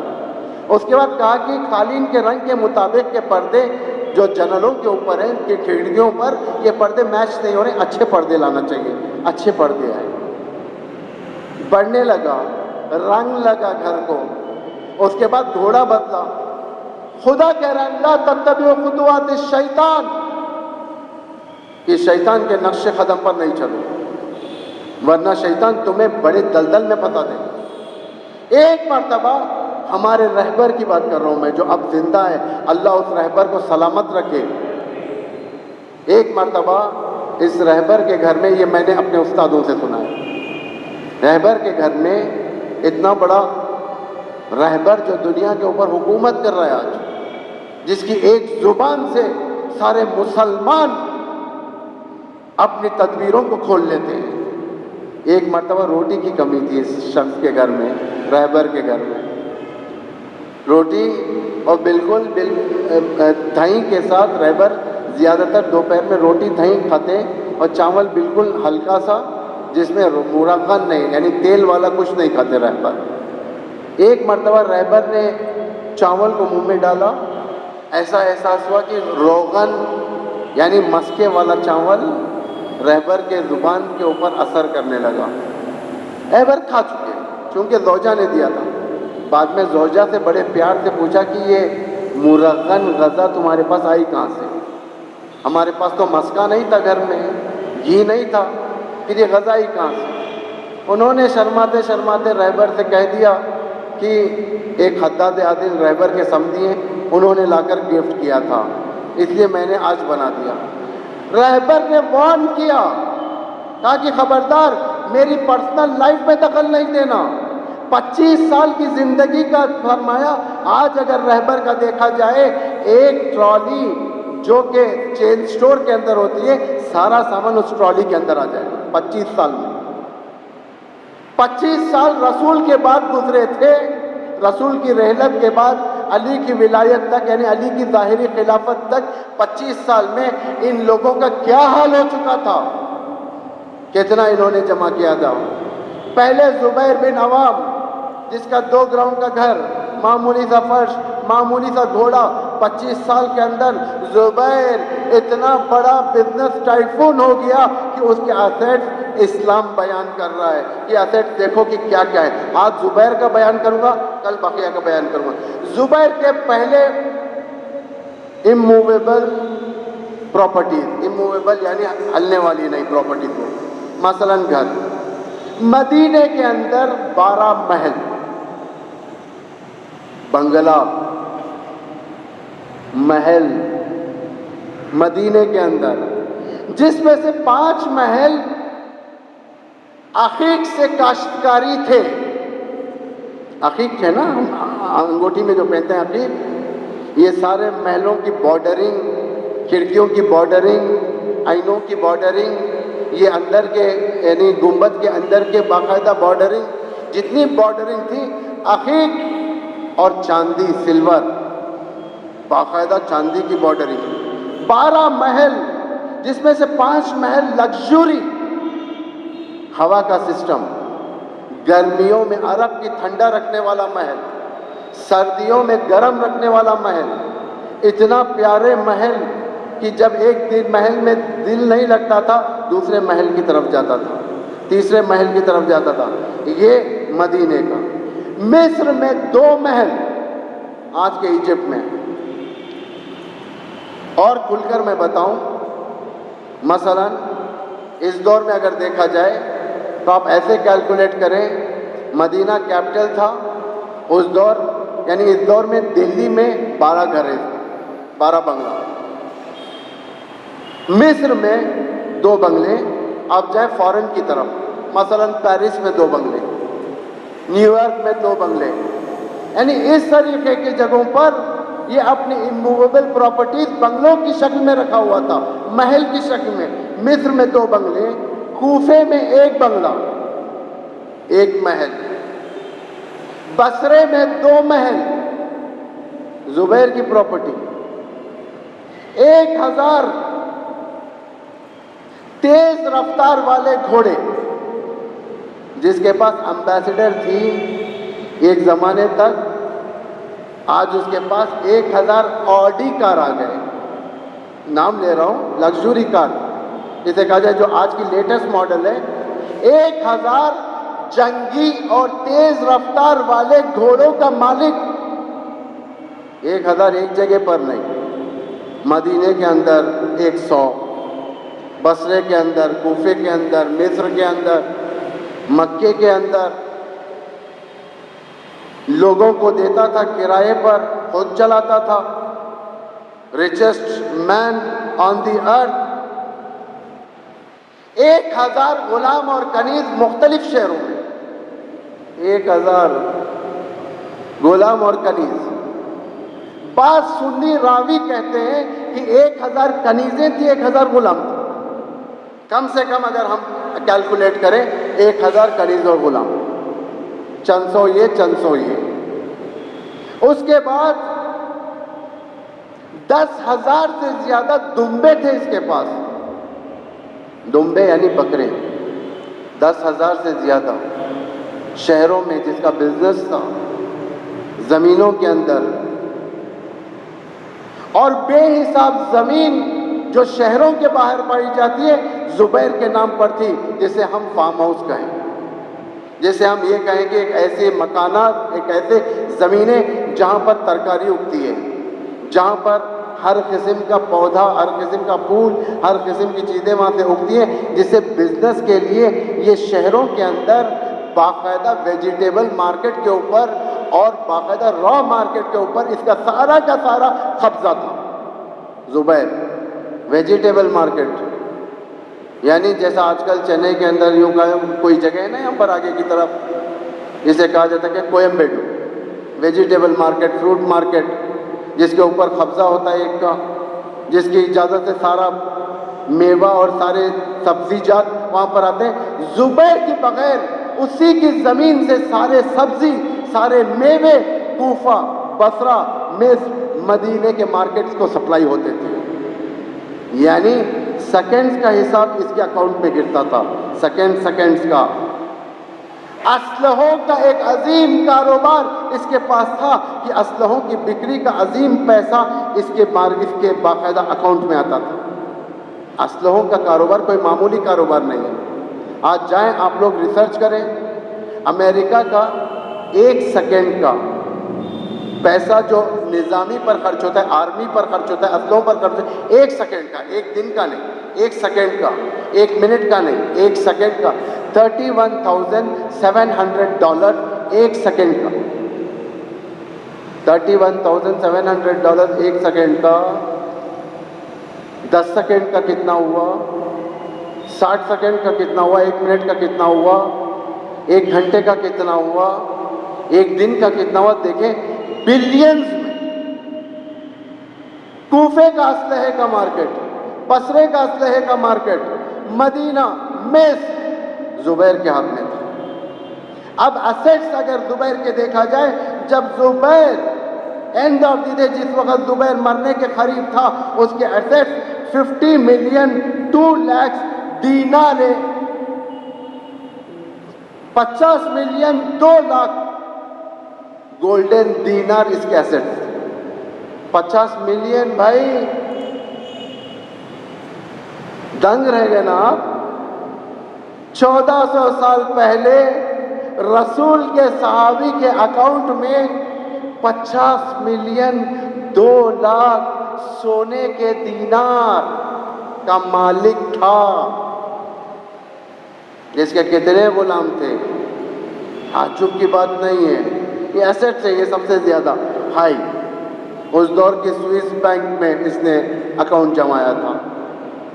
A: اس کے بعد کہا کہ قالین کے رنگ کے مطابق کے پردے جو جنلوں کے اوپر ہیں کہ کھڑکیوں پر یہ پردے میچ نہیں ہو رہے, اچھے پردے لانا چاہیے. اچھے پردے آئے. بڑھنے لگا, رنگ لگا گھر کو. اس کے بعد گھوڑا بدلا. خدا کہہ رہا ہے لا تتبعوا خطوات الشیطان, کہ شیطان کے نقش قدم پر نہیں چلو ورنہ شیطان تمہیں بڑے دلدل میں پھنسا دے گا. ایک مرتبہ ہمارے رہبر کی بات کر رہا ہوں میں جو اب زندہ ہے, اللہ اس رہبر کو سلامت رکھے. ایک مرتبہ اس رہبر کے گھر میں, یہ میں نے اپنے استادوں سے سنا ہے, رہبر کے گھر میں اتنا بڑا رہبر جو دنیا کے اوپر حکومت کر رہا ہے آج, جس کی ایک زبان سے سارے مسلمان اپنی تدبیروں کو کھول لیتے ہیں. ایک مرتبہ روٹی کی کمی تھی اس شخص کے گھر میں, رہبر کے گھر میں. روٹی اور بالکل دہی کے ساتھ, رہبر زیادہ تر دوپہر میں روٹی دہی کھاتے اور چاول بالکل ہلکا سا جس میں مرغن نہیں یعنی تیل والا کچھ نہیں کھاتے رہبر. ایک مرتبہ رہبر نے چاول کو منہ میں ڈالا, ایسا احساس ہوا کہ روغن یعنی مسکے والا چاول رہبر کے زبان کے اوپر اثر کرنے لگا. رہبر کھا چکے چونکہ زوجہ نے دیا تھا. بعد میں زوجہ سے بڑے پیار سے پوچھا کہ یہ مرغن غذا تمہارے پاس آئی کہاں سے؟ ہمارے پاس تو مسکا نہیں تھا گھر میں, گھی نہیں تھا, پھر یہ غذا آئی کہاں سے؟ انہوں نے شرماتے شرماتے رہبر سے کہہ دیا کہ ایک حداد عادل رہبر کے سمدھی ہیں, انہوں نے لا کر گفٹ کیا تھا, اس لیے میں نے آج بنا دیا. رہبر نے وارن کیا, کہا کہ خبردار میری پرسنل لائف میں دخل نہیں دینا. 25 سال کی زندگی کا فرمایا. آج اگر رہبر کا دیکھا جائے, ایک ٹرالی جو کہ چین سٹور کے اندر ہوتی ہے, سارا سامان اس ٹرالی کے اندر آ جائے گا 25 سال میں. 25 سال رسول کے بعد گزرے تھے. رسول کی رحلت کے بعد علی کی ولایت تک یعنی علی کی ظاہری خلافت تک 25 سال میں ان لوگوں کا کیا حال ہو چکا تھا, کتنا انہوں نے جمع کیا تھا. پہلے زبیر بن عوام جس کا 2 گراؤنڈ کا گھر, معمولی سا فرش, معمولی سا گھوڑا, 25 سال کے اندر زبیر اتنا بڑا بزنس ٹائفون ہو گیا کہ اس کے ایسیٹس اسلام بیان کر رہا ہے کہ ایسیٹس دیکھو کہ کیا کیا ہے. آج زبیر کا بیان کروں گا, کل بقیہ کا بیان کروں گا. زبیر کے پہلے اموویبل پراپرٹیز, اموویبل یعنی ہلنے والی نہیں پراپرٹیز کو, مثلا گھر. مدینے کے اندر 12 محل, بنگلہ, محل مدینے کے اندر, جس میں سے 5 محل عقیق سے کاشتکاری تھے. عقیق ہے نا انگوٹھی میں جو پہنتے ہیں عقیق, یہ سارے محلوں کی بارڈرنگ, کھڑکیوں کی بارڈرنگ, آئینوں کی بارڈرنگ, یہ اندر کے یعنی گنبد کے اندر کے باقاعدہ بارڈرنگ, جتنی بارڈرنگ تھی عقیق اور چاندی, سلور, باقاعدہ چاندی کی بارڈرنگ. 12 محل جس میں سے 5 محل لگژوری, ہوا کا سسٹم, گرمیوں میں عرب کی ٹھنڈا رکھنے والا محل, سردیوں میں گرم رکھنے والا محل. اتنا پیارے محل کہ جب ایک دن محل میں دل نہیں لگتا تھا دوسرے محل کی طرف جاتا تھا, تیسرے محل کی طرف جاتا تھا. یہ مدینے کا. مصر میں 2 محل, آج کے ایجپٹ میں. اور کھل کر میں بتاؤں, مثلا اس دور میں اگر دیکھا جائے تو آپ ایسے کیلکولیٹ کریں, مدینہ کیپٹل تھا اس دور, یعنی اس دور میں دلی میں 12 گھر ہیں, 12 بنگلہ. مصر میں 2 بنگلے. آپ جائیں فورن کی طرف, مثلا پیرس میں 2 بنگلے, نیو یارک میں 2 بنگلے, یعنی اس طریقے کی جگہوں پر یہ اپنی اموویبل پراپرٹیز بنگلوں کی شکل میں رکھا ہوا تھا، محل کی شکل میں۔ مصر میں 2 بنگلے، کوفے میں 1 بنگلہ 1 محل، بصرے میں 2 محل، زبیر کی پراپرٹی، 1000 تیز رفتار والے گھوڑے، جس کے پاس امبیسڈر تھی ایک زمانے تک، آج اس کے پاس 1000 آڈی کار آ گئے، نام لے رہا ہوں لگژوری کار جسے کہا جائے، جو آج کی لیٹسٹ ماڈل ہے۔ 1000 جنگی اور تیز رفتار والے گھوڑوں کا مالک، 1000 ایک جگہ پر نہیں، مدینے کے اندر 100، بصرے کے اندر، کوفے کے اندر، مصر کے اندر، مکے کے اندر، لوگوں کو دیتا تھا کرائے پر، خود چلاتا تھا، ریچسٹ مین آن دی ارتھ۔ 1000 غلام اور کنیز مختلف شہروں میں، 1000 غلام اور کنیز۔ بعض سنی راوی کہتے ہیں کہ 1000 کنیزیں تھیں، 1000 غلام تھے، کم سے کم اگر ہم کیلکولیٹ کریں 1000 کنیز اور غلام، چند سو یہ چند سو یہ۔ اس کے بعد 10,000 سے زیادہ دمبے تھے اس کے پاس، دمبے یعنی بکرے، 10,000 سے زیادہ شہروں میں جس کا بزنس تھا، زمینوں کے اندر، اور بے حساب زمین جو شہروں کے باہر پائی جاتی ہے زبیر کے نام پر تھی، جسے ہم فارم ہاؤس کہیں، جیسے ہم یہ کہیں کہ ایک ایسے مکانات، ایک ایسے زمینیں جہاں پر ترکاری اگتی ہے، جہاں پر ہر قسم کا پودا، ہر قسم کا پھول، ہر قسم کی چیزیں وہاں سے اگتی ہیں، جسے بزنس کے لیے یہ شہروں کے اندر باقاعدہ ویجیٹیبل مارکیٹ کے اوپر اور باقاعدہ را مارکیٹ کے اوپر اس کا سارا قبضہ تھا۔ زبیر ویجیٹیبل مارکیٹ، یعنی جیسا آج کل چنئی کے اندر یوں کوئی جگہ ہے نا یہاں پر آگے کی طرف، جسے کہا جاتا ہے کہ کوئمبیڈو ویجیٹیبل مارکیٹ، فروٹ مارکیٹ، جس کے اوپر قبضہ ہوتا ہے ایک کا، جس کی اجازت سے سارا میوہ اور سارے سبزی جات وہاں پر آتے ہیں۔ زبیر کی بغیر اسی کی زمین سے سارے سبزی، سارے میوے کوفہ، بصرہ، مصر، مدینے کے مارکیٹس کو سپلائی ہوتے تھے، یعنی سیکنڈز کا حساب اس کے اکاؤنٹ میں گرتا تھا، سیکنڈز کا۔ اسلحوں کا ایک عظیم کاروبار اس کے پاس تھا کہ اسلحوں کی بکری کا عظیم پیسہ اس کے باقاعدہ اکاؤنٹ میں آتا تھا۔ اسلحوں کا کاروبار کوئی معمولی کاروبار نہیں ہے۔ آج جائیں آپ لوگ ریسرچ کریں، امریکہ کا 1 سیکنڈ کا پیسہ جو نظامی پر خرچ ہوتا ہے، آرمی پر خرچ ہوتا ہے، اسلحوں پر خرچ ہوتا ہے، 1 سیکنڈ کا، 1 دن کا نہیں، 1 سیکنڈ کا، 1 منٹ کا نہیں، 1 سیکنڈ کا، $31,700 1 سیکنڈ کا، $31,700 1 سیکنڈ کا۔ 10 سیکنڈ کا کتنا ہوا؟ 60 سیکنڈ کا کتنا ہوا؟ 1 منٹ کا کتنا ہوا؟ 1 گھنٹے کا کتنا ہوا؟ 1 دن کا کتنا ہوا؟ دیکھیں بلینز میں۔ کوفے کا اسلحے کا مارکیٹ، بصرے کا اسلحے کا مارکیٹ، مدینہ، مصر زبیر کے ہاتھ میں تھا۔ اب اسیٹس اگر زبیر کے دیکھا جائے، جب زبیر اینڈ آف دی ڈے، جس وقت زبیر مرنے کے قریب تھا، اس کے ایسیٹس 50 ملین 2 لاکھ دینار ہے، 50 ملین 2 لاکھ گولڈن دینار اس کے ایسیٹس، 50 ملین بھائی، دنگ رہ گئے نا آپ۔ 1400 سال پہلے رسول کے صحابی کے اکاؤنٹ میں 50 ملین 2 لاکھ سونے کے دینار کا مالک تھا، جس کے کتنے غلام تھے؟ تعجب کی بات نہیں ہے، یہ ایسٹ ہے، یہ سب سے زیادہ ہائی۔ اس دور کی سوئس بینک میں اس نے اکاؤنٹ جمایا تھا،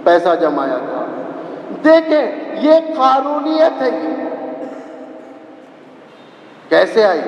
A: پیسہ جمایا تھا۔ دیکھیں یہ قانونیت ہے، کیسے آئی؟